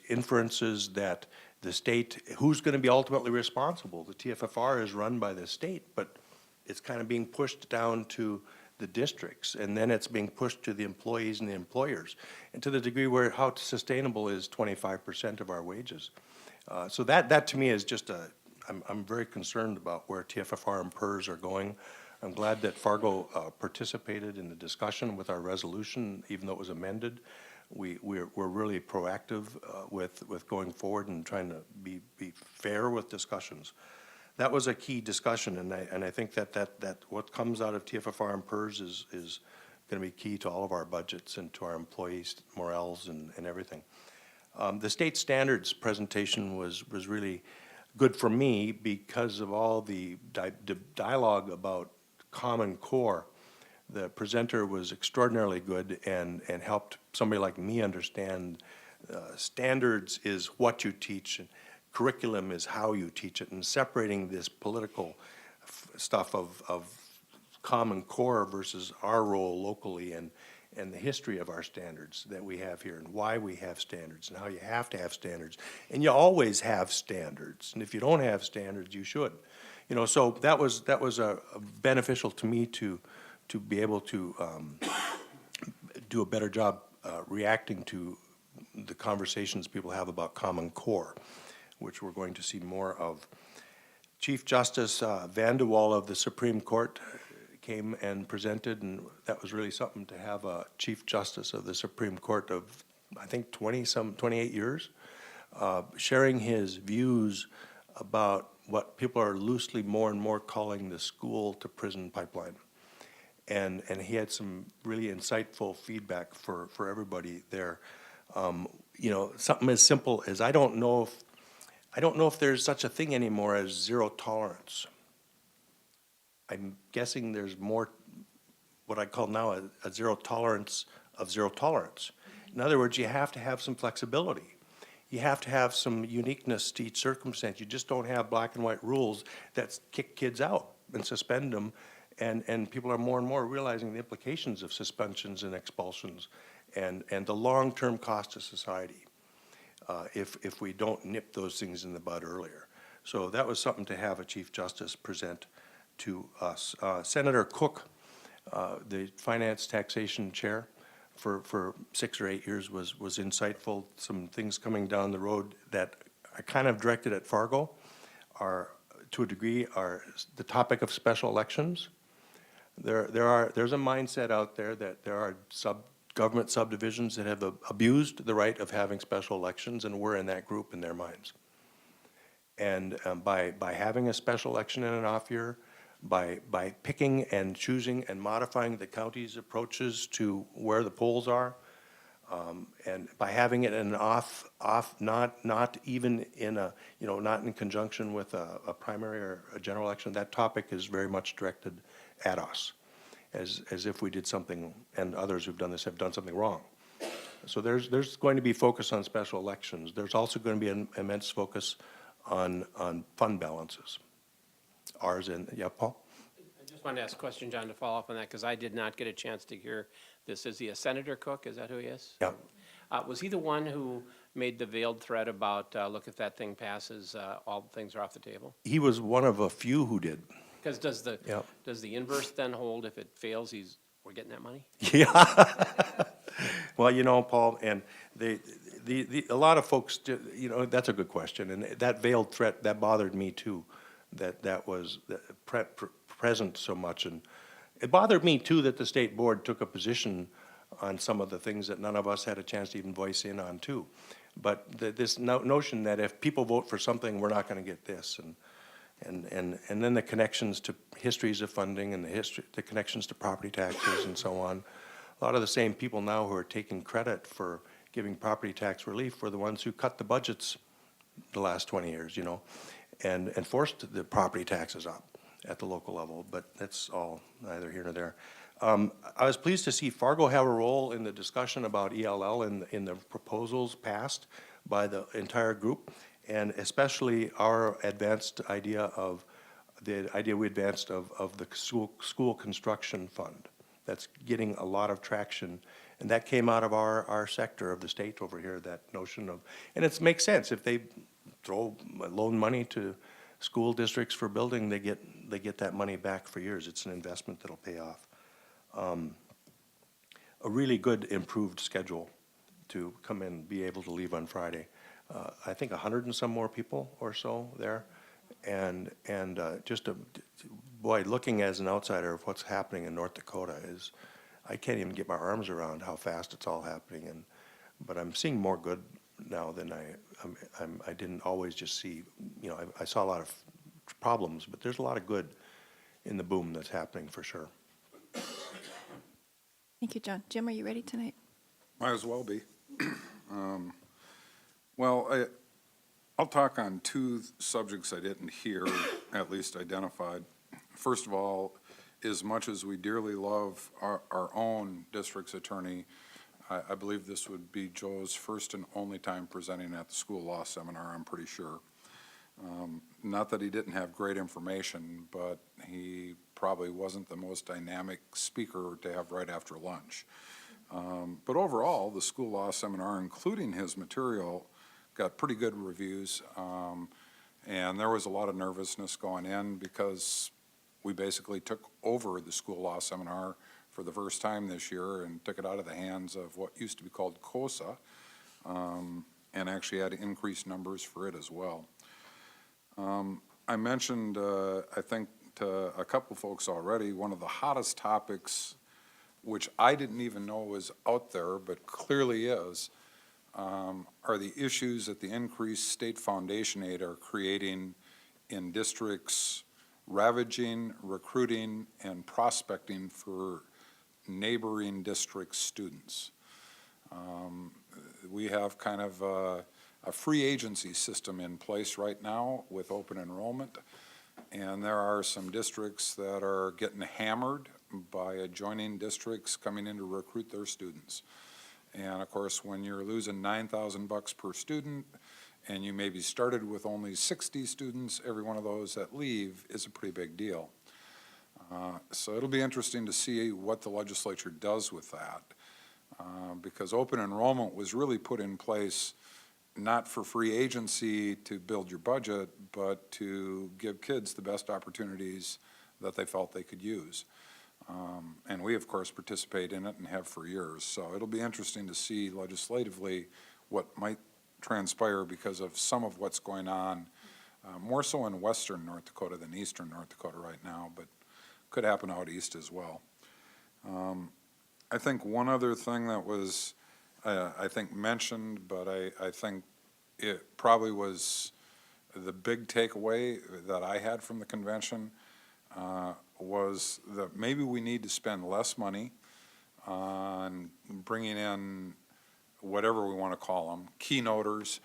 inferences that the state, who's going to be ultimately responsible? The TFFR is run by the state, but it's kind of being pushed down to the districts, and then it's being pushed to the employees and the employers, and to the degree where how sustainable is 25% of our wages. So that to me is just I'm very concerned about where TFFR and PERS are going. I'm glad that Fargo participated in the discussion with our resolution, even though it was amended. We're really proactive with going forward and trying to be fair with discussions. That was a key discussion, and I think that what comes out of TFFR and PERS is going to be key to all of our budgets and to our employees' morales and everything. The state standards presentation was really good for me because of all the dialogue about Common Core. The presenter was extraordinarily good and helped somebody like me understand standards is what you teach, and curriculum is how you teach it, and separating this political stuff of Common Core versus our role locally, and the history of our standards that we have here, and why we have standards, and how you have to have standards. And you always have standards, and if you don't have standards, you should. You know, so that was a beneficial to me to be able to do a better job reacting to the conversations people have about Common Core, which we're going to see more of. Chief Justice Van de Waal of the Supreme Court came and presented, and that was really something to have a Chief Justice of the Supreme Court of, I think, 28 years, sharing his views about what people are loosely more and more calling the school-to-prison pipeline. And he had some really insightful feedback for everybody there. You know, something as simple as I don't know if there's such a thing anymore as zero tolerance. I'm guessing there's more what I call now a zero tolerance of zero tolerance. In other words, you have to have some flexibility. You have to have some uniqueness to each circumstance. You just don't have black and white rules that kick kids out and suspend them. And people are more and more realizing the implications of suspensions and expulsions and the long-term cost to society if we don't nip those things in the bud earlier. So that was something to have a Chief Justice present to us. Senator Cook, the Finance Taxation Chair for 6 or 8 years, was insightful. Some things coming down the road that I kind of directed at Fargo are, to a degree, are the topic of special elections. There's a mindset out there that there are government subdivisions that have abused the right of having special elections, and we're in that group in their minds. And by having a special election in an off year, by picking and choosing and modifying the county's approaches to where the polls are, And by having it in not even in a, not in conjunction with a primary or a general election, that topic is very much directed at us, as if we did something, and others who've done this have done something wrong. So there's going to be focus on special elections. There's also going to be an immense focus on fund balances. Ours and, yeah, Paul? I just wanted to ask a question, John, to follow up on that, because I did not get a chance to hear this. Is he a Senator Cook? Is that who he is? Yeah. Was he the one who made the veiled threat about, look, if that thing passes, all things are off the table? He was one of a few who did. Because does Yeah. the inverse then hold? If it fails, we're getting that money? Yeah. Well, Paul, and a lot of folks, that's a good question, and that veiled threat, that bothered me too, that was present so much, and it bothered me too that the state board took a position on some of the things that none of us had a chance to even voice in on too. But this notion that if people vote for something, we're not going to get this, and then the connections to histories of funding and the connections to property taxes and so on. A lot of the same people now who are taking credit for giving property tax relief were the ones who cut the budgets the last 20 years, and forced the property taxes up at the local level, but that's all neither here nor there. I was pleased to see Fargo have a role in the discussion about ELL in the proposals passed by the entire group, and especially our advanced idea we advanced of the school construction fund. That's getting a lot of traction, and that came out of our sector of the state over here, that notion of, and it makes sense, if they loan money to school districts for building, they get that money back for years. It's an investment that'll pay off. A really good improved schedule to come in, be able to leave on Friday. I think 100 and some more people or so there, and just boy, looking as an outsider of what's happening in North Dakota is, I can't even get my arms around how fast it's all happening, but I'm seeing more good now than I didn't always just see. I saw a lot of problems, but there's a lot of good in the boom that's happening for sure. Thank you, John. Jim, are you ready tonight? Might as well be. Well, I'll talk on two subjects I didn't hear, at least identified. First of all, as much as we dearly love our own district's attorney, I believe this would be Joe's first and only time presenting at the school law seminar, I'm pretty sure. Not that he didn't have great information, but he probably wasn't the most dynamic speaker to have right after lunch. But overall, the school law seminar, including his material, got pretty good reviews. And there was a lot of nervousness going in because we basically took over the school law seminar for the first time this year and took it out of the hands of what used to be called COSA, and actually had increased numbers for it as well. I mentioned, I think, to a couple folks already, one of the hottest topics, which I didn't even know was out there, but clearly is, are the issues that the increased state foundation aid are creating in districts, ravaging, recruiting, and prospecting for neighboring district students. We have kind of a free agency system in place right now with open enrollment, and there are some districts that are getting hammered by adjoining districts coming in to recruit their students. And of course, when you're losing $9,000 per student and you maybe started with only 60 students, every one of those that leave is a pretty big deal. So it'll be interesting to see what the legislature does with that, because open enrollment was really put in place not for free agency to build your budget, but to give kids the best opportunities that they felt they could use. And we, of course, participate in it and have for years. So it'll be interesting to see legislatively what might transpire because of some of what's going on, more so in western North Dakota than eastern North Dakota right now, but could happen out east as well. I think one other thing that was, I think, mentioned, but I think it probably was the big takeaway that I had from the convention, was that maybe we need to spend less money on bringing in whatever we want to call them, keynoters,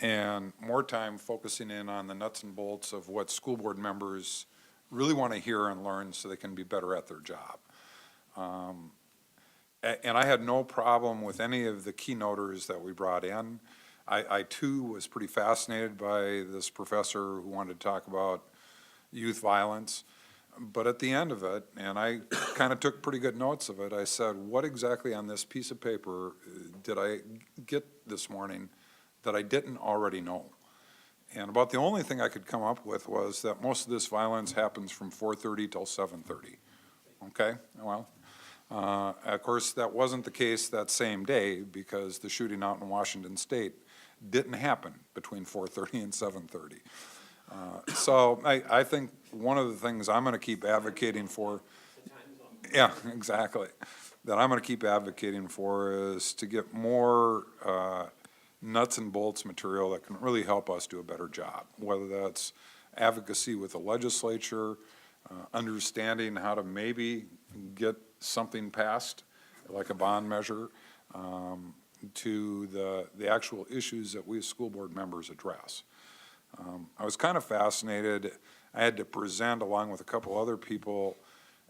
and more time focusing in on the nuts and bolts of what school board members really want to hear and learn so they can be better at their job. And I had no problem with any of the keynoters that we brought in. I too was pretty fascinated by this professor who wanted to talk about youth violence. But at the end of it, and I kind of took pretty good notes of it, I said, what exactly on this piece of paper did I get this morning that I didn't already know? And about the only thing I could come up with was that most of this violence happens from 4:30 till 7:30. Okay, well, of course, that wasn't the case that same day because the shooting out in Washington State didn't happen between 4:30 and 7:30. So I think one of the things I'm going to keep advocating for, yeah, exactly, that I'm going to keep advocating for is to get more nuts and bolts material that can really help us do a better job, whether that's advocacy with the legislature, understanding how to maybe get something passed, like a bond measure, to the actual issues that we as school board members address. I was kind of fascinated. I had to present along with a couple other people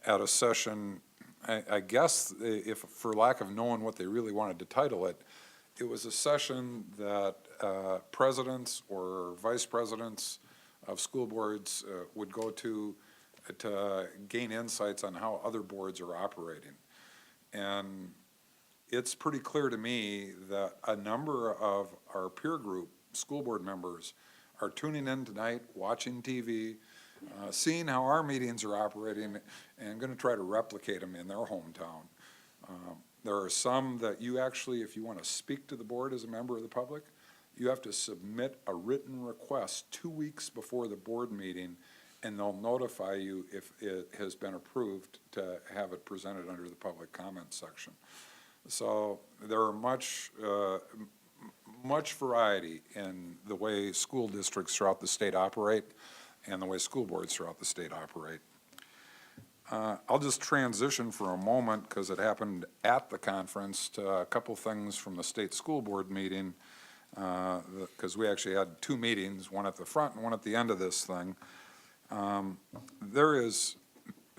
at a session. I guess if for lack of knowing what they really wanted to title it, it was a session that presidents or vice presidents of school boards would go to gain insights on how other boards are operating. And it's pretty clear to me that a number of our peer group school board members are tuning in tonight, watching TV, seeing how our meetings are operating, and going to try to replicate them in their hometown. There are some that you actually, if you want to speak to the board as a member of the public, you have to submit a written request 2 weeks before the board meeting, and they'll notify you if it has been approved to have it presented under the public comment section. So there are much variety in the way school districts throughout the state operate and the way school boards throughout the state operate. I'll just transition for a moment because it happened at the conference to a couple things from the state school board meeting, because we actually had two meetings, one at the front and one at the end of this thing. There is,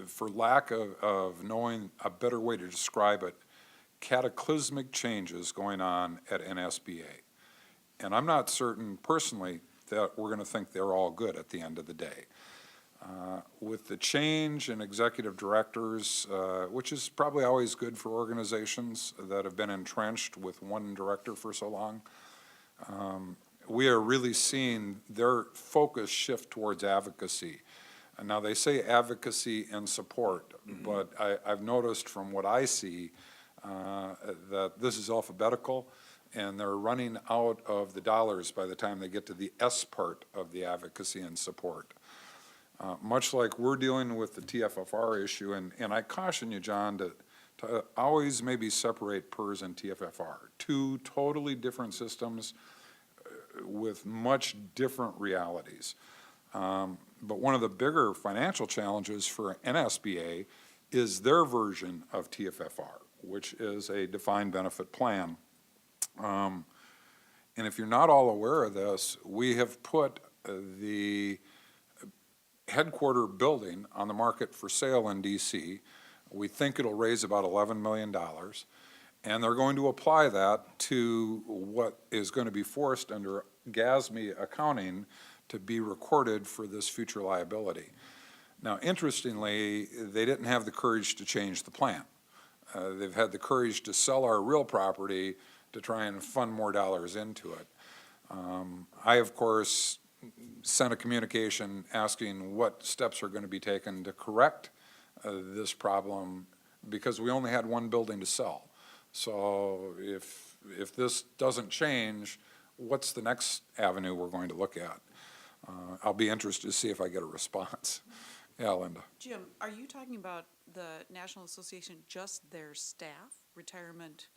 for lack of knowing a better way to describe it, cataclysmic changes going on at NSBA. And I'm not certain personally that we're going to think they're all good at the end of the day. With the change in executive directors, which is probably always good for organizations that have been entrenched with one director for so long, we are really seeing their focus shift towards advocacy. And now they say advocacy and support, but I've noticed from what I see that this is alphabetical, and they're running out of the dollars by the time they get to the S part of the advocacy and support. Much like we're dealing with the TFFR issue, and I caution you, John, to always maybe separate PERS and TFFR, two totally different systems with much different realities. But one of the bigger financial challenges for NSBA is their version of TFFR, which is a defined benefit plan. And if you're not all aware of this, we have put the headquarter building on the market for sale in DC. We think it'll raise about $11 million. And they're going to apply that to what is going to be forced under GASME accounting to be recorded for this future liability. Now, interestingly, they didn't have the courage to change the plan. They've had the courage to sell our real property to try and fund more dollars into it. I, of course, sent a communication asking what steps are going to be taken to correct this problem, because we only had one building to sell. So if this doesn't change, what's the next avenue we're going to look at? I'll be interested to see if I get a response. Yeah, Linda. Jim, are you talking about the National Association, just their staff, retirement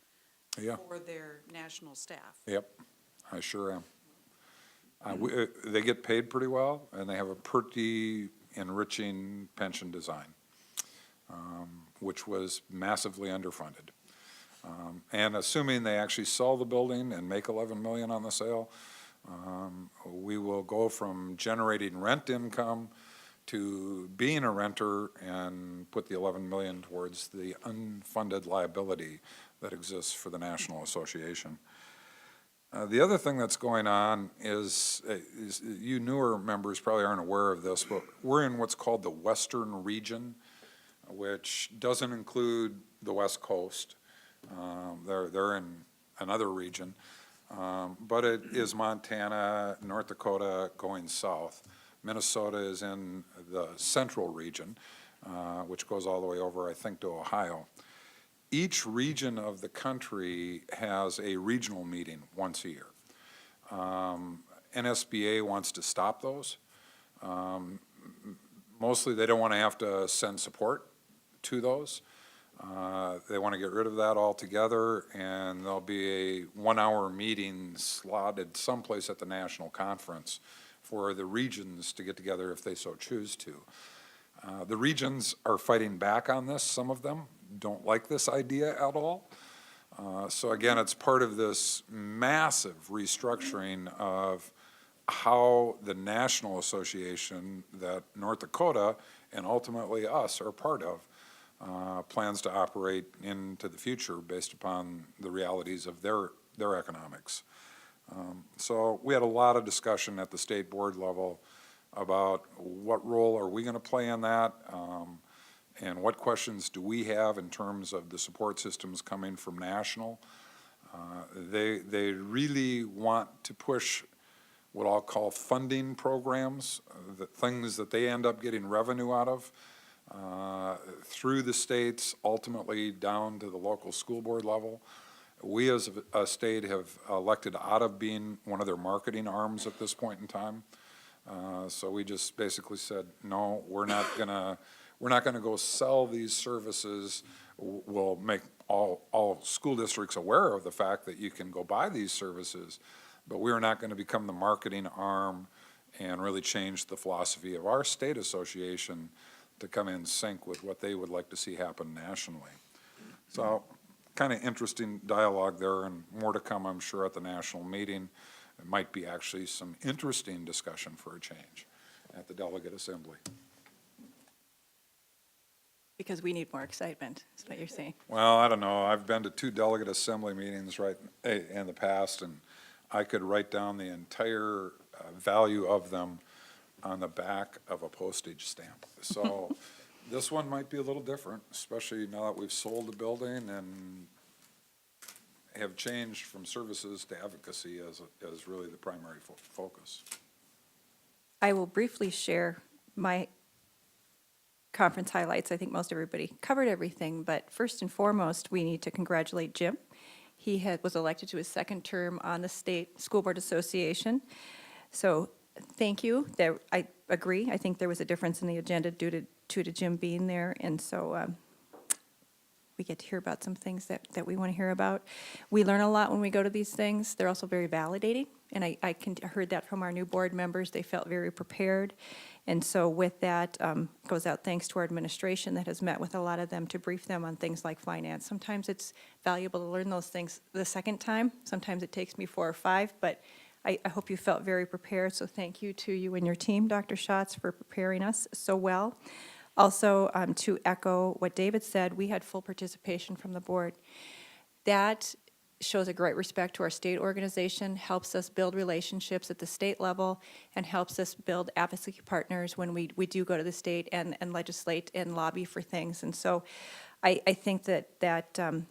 Yeah. for their national staff? Yep, I sure am. They get paid pretty well, and they have a pretty enriching pension design, which was massively underfunded. And assuming they actually sell the building and make 11 million on the sale, we will go from generating rent income to being a renter and put the 11 million towards the unfunded liability that exists for the National Association. The other thing that's going on is you newer members probably aren't aware of this, but we're in what's called the Western region, which doesn't include the West Coast. They're in another region, but it is Montana, North Dakota going south. Minnesota is in the central region, which goes all the way over, I think, to Ohio. Each region of the country has a regional meeting once a year. NSBA wants to stop those. Mostly they don't want to have to send support to those. They want to get rid of that altogether, and there'll be a 1-hour meeting slotted someplace at the national conference for the regions to get together if they so choose to. The regions are fighting back on this. Some of them don't like this idea at all. So again, it's part of this massive restructuring of how the National Association that North Dakota and ultimately us are part of plans to operate into the future based upon the realities of their economics. So we had a lot of discussion at the state board level about what role are we going to play in that, and what questions do we have in terms of the support systems coming from national. They really want to push what I'll call funding programs, the things that they end up getting revenue out of, through the states, ultimately down to the local school board level. We as a state have elected out of being one of their marketing arms at this point in time. So we just basically said, no, we're not gonna go sell these services. We'll make all school districts aware of the fact that you can go buy these services, but we're not gonna become the marketing arm and really change the philosophy of our state association to come in sync with what they would like to see happen nationally. So kind of interesting dialogue there, and more to come, I'm sure, at the national meeting. It might be actually some interesting discussion for a change at the delegate assembly. Because we need more excitement, is what you're saying. Well, I don't know. I've been to 2 delegate assembly meetings in the past, and I could write down the entire value of them on the back of a postage stamp. So this one might be a little different, especially now that we've sold the building and have changed from services to advocacy as really the primary focus. I will briefly share my conference highlights. I think most everybody covered everything, but first and foremost, we need to congratulate Jim. He was elected to his second term on the State School Board Association. So thank you. I agree. I think there was a difference in the agenda due to Jim being there, and so we get to hear about some things that we want to hear about. We learn a lot when we go to these things. They're also very validating, and I heard that from our new board members. They felt very prepared, and so with that goes out thanks to our administration that has met with a lot of them to brief them on things like finance. Sometimes it's valuable to learn those things the second time. Sometimes it takes me 4 or 5, but I hope you felt very prepared, so thank you to you and your team, Dr. Schatz, for preparing us so well. Also, to echo what David said, we had full participation from the board. That shows a great respect to our state organization, helps us build relationships at the state level, and helps us build advocacy partners when we do go to the state and legislate and lobby for things. And so I think that's a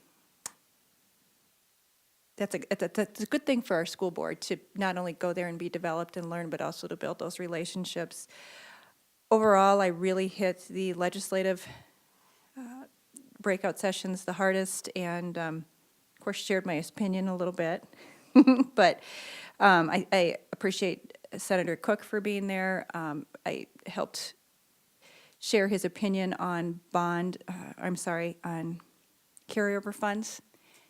good thing for our school board to not only go there and be developed and learn, but also to build those relationships. Overall, I really hit the legislative breakout sessions the hardest, and of course shared my opinion a little bit. But I appreciate Senator Cook for being there. I helped share his opinion on on carryover funds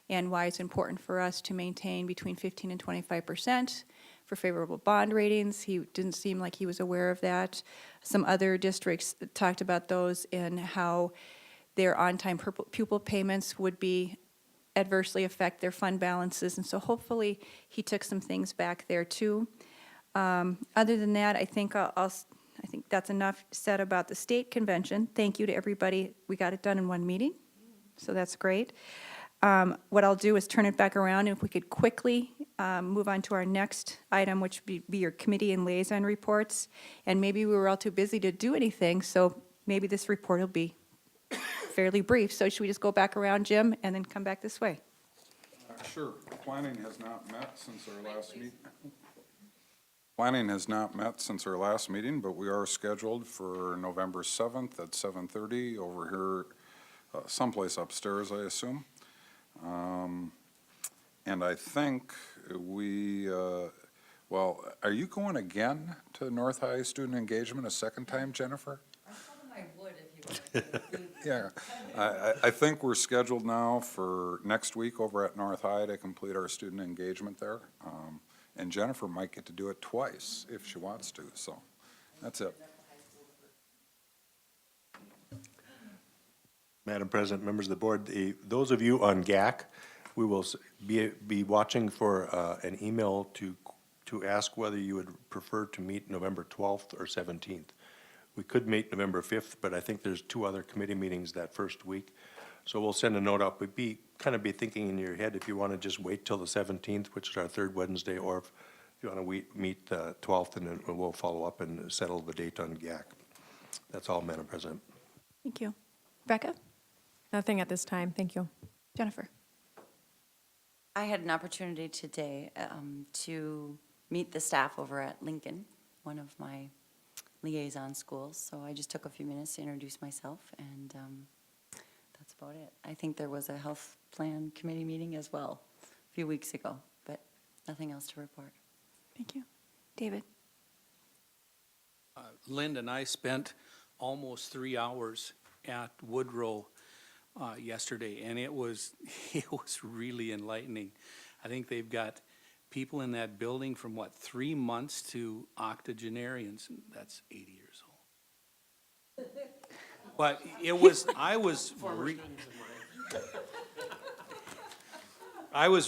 and why it's important for us to maintain between 15 and 25% for favorable bond ratings. He didn't seem like he was aware of that. Some other districts talked about those and how their on-time pupil payments would be adversely affect their fund balances, and so hopefully he took some things back there too. Other than that, I think I think that's enough said about the state convention. Thank you to everybody. We got it done in one meeting, so that's great. What I'll do is turn it back around, and if we could quickly move on to our next item, which would be your committee and liaison reports. And maybe we were all too busy to do anything, so maybe this report will be fairly brief. So should we just go back around, Jim, and then come back this way? Sure. Planning has not met since our last meeting. Planning has not met since our last meeting, but we are scheduled for November 7th at 7:30 over here, someplace upstairs, I assume. And I think well, are you going again to North High Student Engagement a second time, Jennifer? I told him I would if you wanted to. Yeah, I think we're scheduled now for next week over at North High to complete our student engagement there. And Jennifer might get to do it twice if she wants to, so that's it. Madam President, members of the board, those of you on GAC, we will be watching for an email to ask whether you would prefer to meet November 12th or 17th. We could meet November 5th, but I think there's 2 other committee meetings that first week. So we'll send a note out, but be thinking in your head if you want to just wait till the 17th, which is our third Wednesday, or if you want to meet the 12th, and then we'll follow up and settle the date on GAC. That's all, Madam President. Thank you. Rebecca? Nothing at this time, thank you. Jennifer? I had an opportunity today to meet the staff over at Lincoln, one of my liaison schools. So I just took a few minutes to introduce myself, and that's about it. I think there was a health plan committee meeting as well a few weeks ago, but nothing else to report. Thank you. David? Linda and I spent almost 3 hours at Woodrow yesterday, and it was really enlightening. I think they've got people in that building from 3 months to octogenarians. That's 80 years old. But I was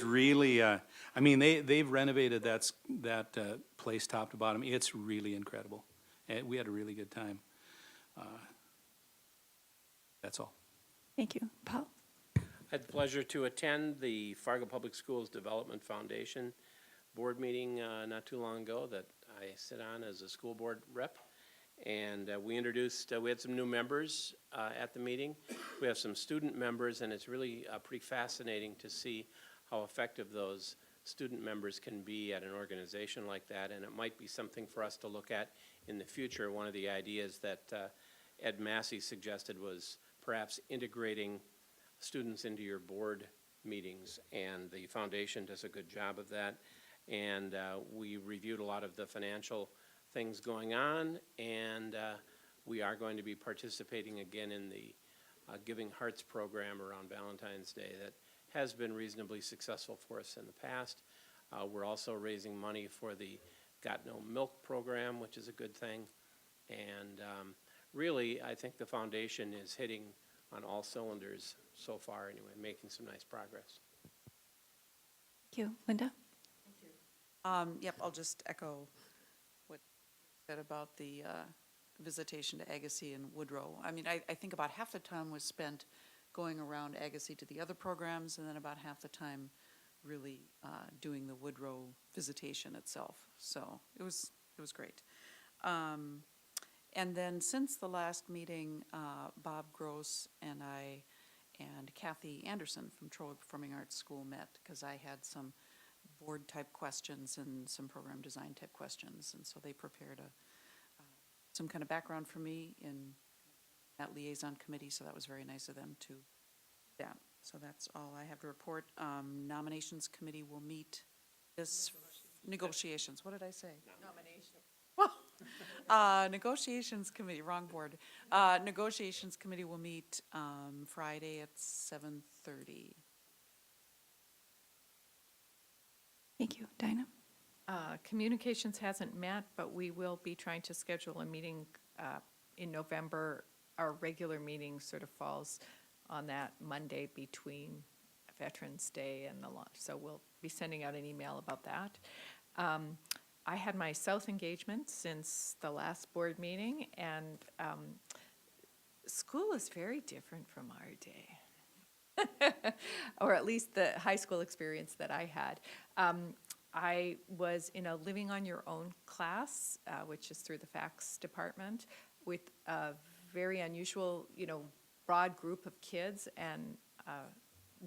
really, I mean, they've renovated that place top to bottom. It's really incredible. And we had a really good time. That's all. Thank you. Paul? I had the pleasure to attend the Fargo Public Schools Development Foundation board meeting not too long ago that I sit on as a school board rep. And we had some new members at the meeting. We have some student members, and it's really pretty fascinating to see how effective those student members can be at an organization like that. And it might be something for us to look at in the future. One of the ideas that Ed Massey suggested was perhaps integrating students into your board meetings, and the foundation does a good job of that. And we reviewed a lot of the financial things going on, and we are going to be participating again in the Giving Hearts program around Valentine's Day that has been reasonably successful for us in the past. We're also raising money for the Got No Milk program, which is a good thing. And really, I think the foundation is hitting on all cylinders so far anyway, making some nice progress. Thank you. Linda? Yep, I'll just echo what you said about the visitation to Agassiz and Woodrow. I mean, I think about half the time was spent going around Agassiz to the other programs, and then about half the time really doing the Woodrow visitation itself. So it was great. And then since the last meeting, Bob Gross and I and Kathy Anderson from Troy Performing Arts School met, because I had some board type questions and some program design type questions, and so they prepared some kind of background for me in that liaison committee, so that was very nice of them to do that. So that's all I have to report. Nominations committee will meet this, negotiations, what did I say? Nomination. Negotiations committee, wrong board. Negotiations committee will meet Friday at 7:30. Thank you. Dinah? Communications hasn't met, but we will be trying to schedule a meeting in November. Our regular meeting sort of falls on that Monday between Veterans Day and the launch. So we'll be sending out an email about that. I had my South engagement since the last board meeting, and school is very different from our day. Or at least the high school experience that I had. I was in a living on your own class, which is through the FACS department, with a very unusual, broad group of kids. And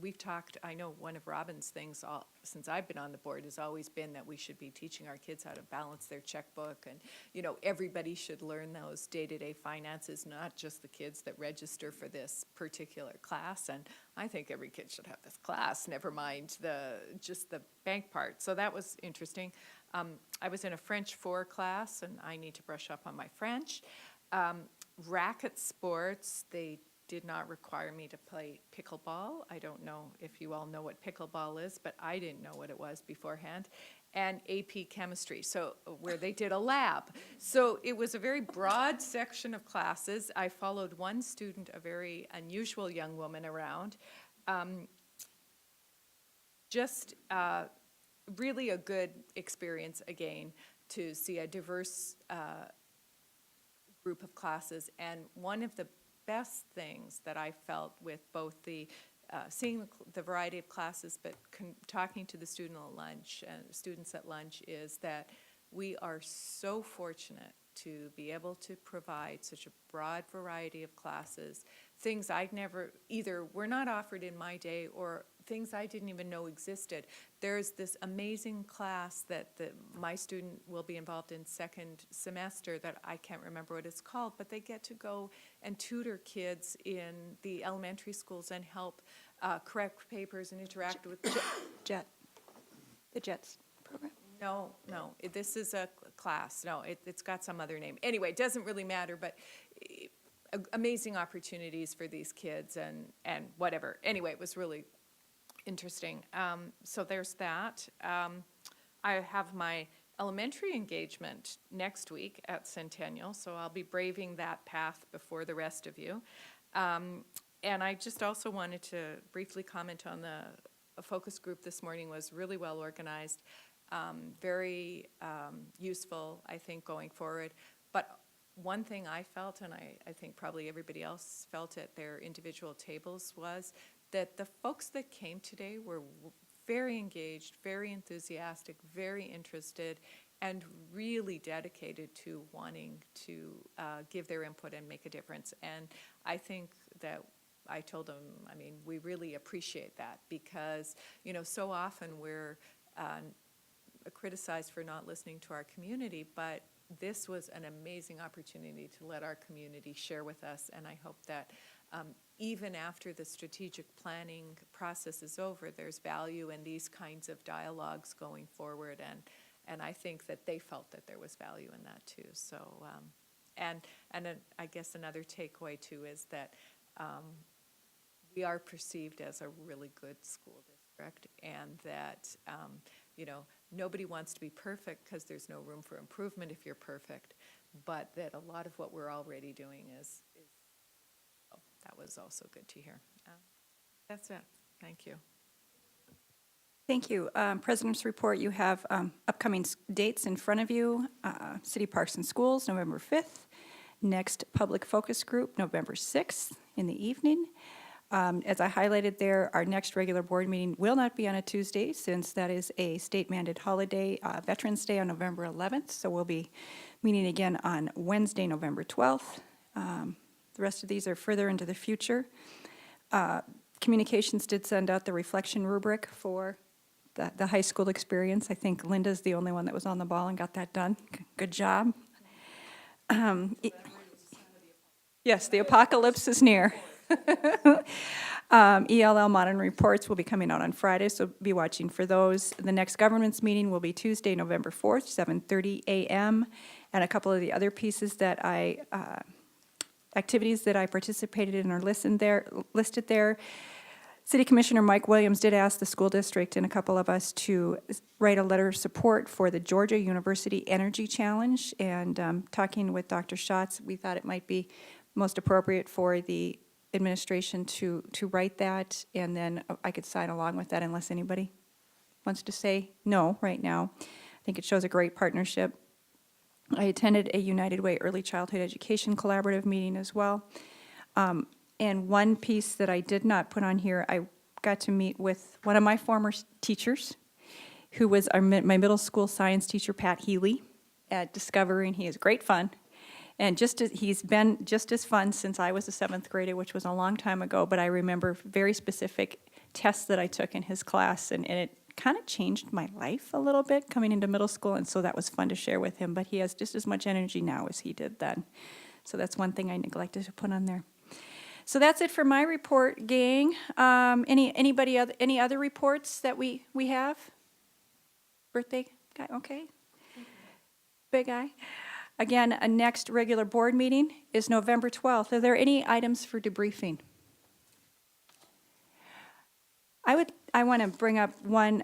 we've talked, I know one of Robin's things since I've been on the board has always been that we should be teaching our kids how to balance their checkbook. And, everybody should learn those day-to-day finances, not just the kids that register for this particular class. And I think every kid should have this class, never mind just the bank part. So that was interesting. I was in a French 4 class, and I need to brush up on my French. Racket sports, they did not require me to play pickleball. I don't know if you all know what pickleball is, but I didn't know what it was beforehand. And AP chemistry, so where they did a lab. So it was a very broad section of classes. I followed one student, a very unusual young woman, around. Just really a good experience, again, to see a diverse group of classes. And one of the best things that I felt with both seeing the variety of classes, but talking to the students at lunch, is that we are so fortunate to be able to provide such a broad variety of classes, things I'd never, either were not offered in my day or things I didn't even know existed. There's this amazing class that my student will be involved in second semester that I can't remember what it's called, but they get to go and tutor kids in the elementary schools and help correct papers and interact with the JETS program? No, this is a class. No, it's got some other name. Anyway, it doesn't really matter, but amazing opportunities for these kids and whatever. Anyway, it was really interesting. So there's that. I have my elementary engagement next week at Centennial, so I'll be braving that path before the rest of you. And I just also wanted to briefly comment on the focus group this morning. Was really well organized, very useful, I think, going forward. But one thing I felt, and I think probably everybody else felt at their individual tables, was that the folks that came today were very engaged, very enthusiastic, very interested, and really dedicated to wanting to give their input and make a difference. And I think that I told them, we really appreciate that because, so often we're criticized for not listening to our community, but this was an amazing opportunity to let our community share with us, and I hope that even after the strategic planning process is over, there's value in these kinds of dialogues going forward, and I think that they felt that there was value in that too. So, I guess another takeaway too is that we are perceived as a really good school district, and that nobody wants to be perfect because there's no room for improvement if you're perfect, but that a lot of what we're already doing is that was also good to hear. That's it. Thank you. Thank you. President's report, you have upcoming dates in front of you. City Parks and Schools, November 5th. Next public focus group, November 6th in the evening. As I highlighted there, our next regular board meeting will not be on a Tuesday since that is a state-mandated holiday, Veterans Day on November 11th. So we'll be meeting again on Wednesday, November 12th. The rest of these are further into the future. Communications did send out the reflection rubric for the high school experience. I think Linda's the only one that was on the ball and got that done. Good job. Yes, the apocalypse is near. ELL modern reports will be coming out on Friday, so be watching for those. The next governance meeting will be Tuesday, November 4th, 7:30 a.m. And a couple of the other pieces that activities that I participated in are listed there. City Commissioner Mike Williams did ask the school district and a couple of us to write a letter of support for the Georgia University Energy Challenge. And talking with Dr. Schatz, we thought it might be most appropriate for the administration to write that, and then I could sign along with that unless anybody wants to say no right now. I think it shows a great partnership. I attended a United Way Early Childhood Education Collaborative meeting as well. And one piece that I did not put on here, I got to meet with one of my former teachers, who was my middle school science teacher, Pat Healy, at Discovery, and he is great fun. And he's been just as fun since I was a 7th grader, which was a long time ago, but I remember very specific tests that I took in his class, and it kind of changed my life a little bit coming into middle school, and so that was fun to share with him, but he has just as much energy now as he did then. So that's one thing I neglected to put on there. So that's it for my report, gang. Any other reports that we have? Birthday guy, okay. Big guy. Again, a next regular board meeting is November 12th. Are there any items for debriefing? I want to bring up one.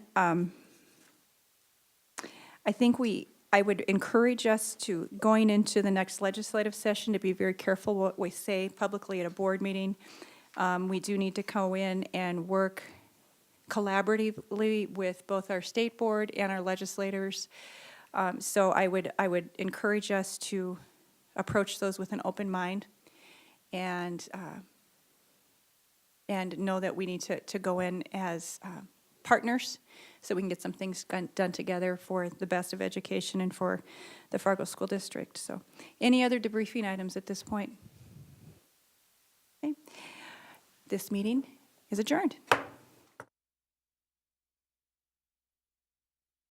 I would encourage us to, going into the next legislative session, to be very careful what we say publicly at a board meeting. We do need to go in and work collaboratively with both our state board and our legislators. So I would encourage us to approach those with an open mind and know that we need to go in as partners so we can get some things done together for the best of education and for the Fargo School District. So any other debriefing items at this point? Okay. This meeting is adjourned.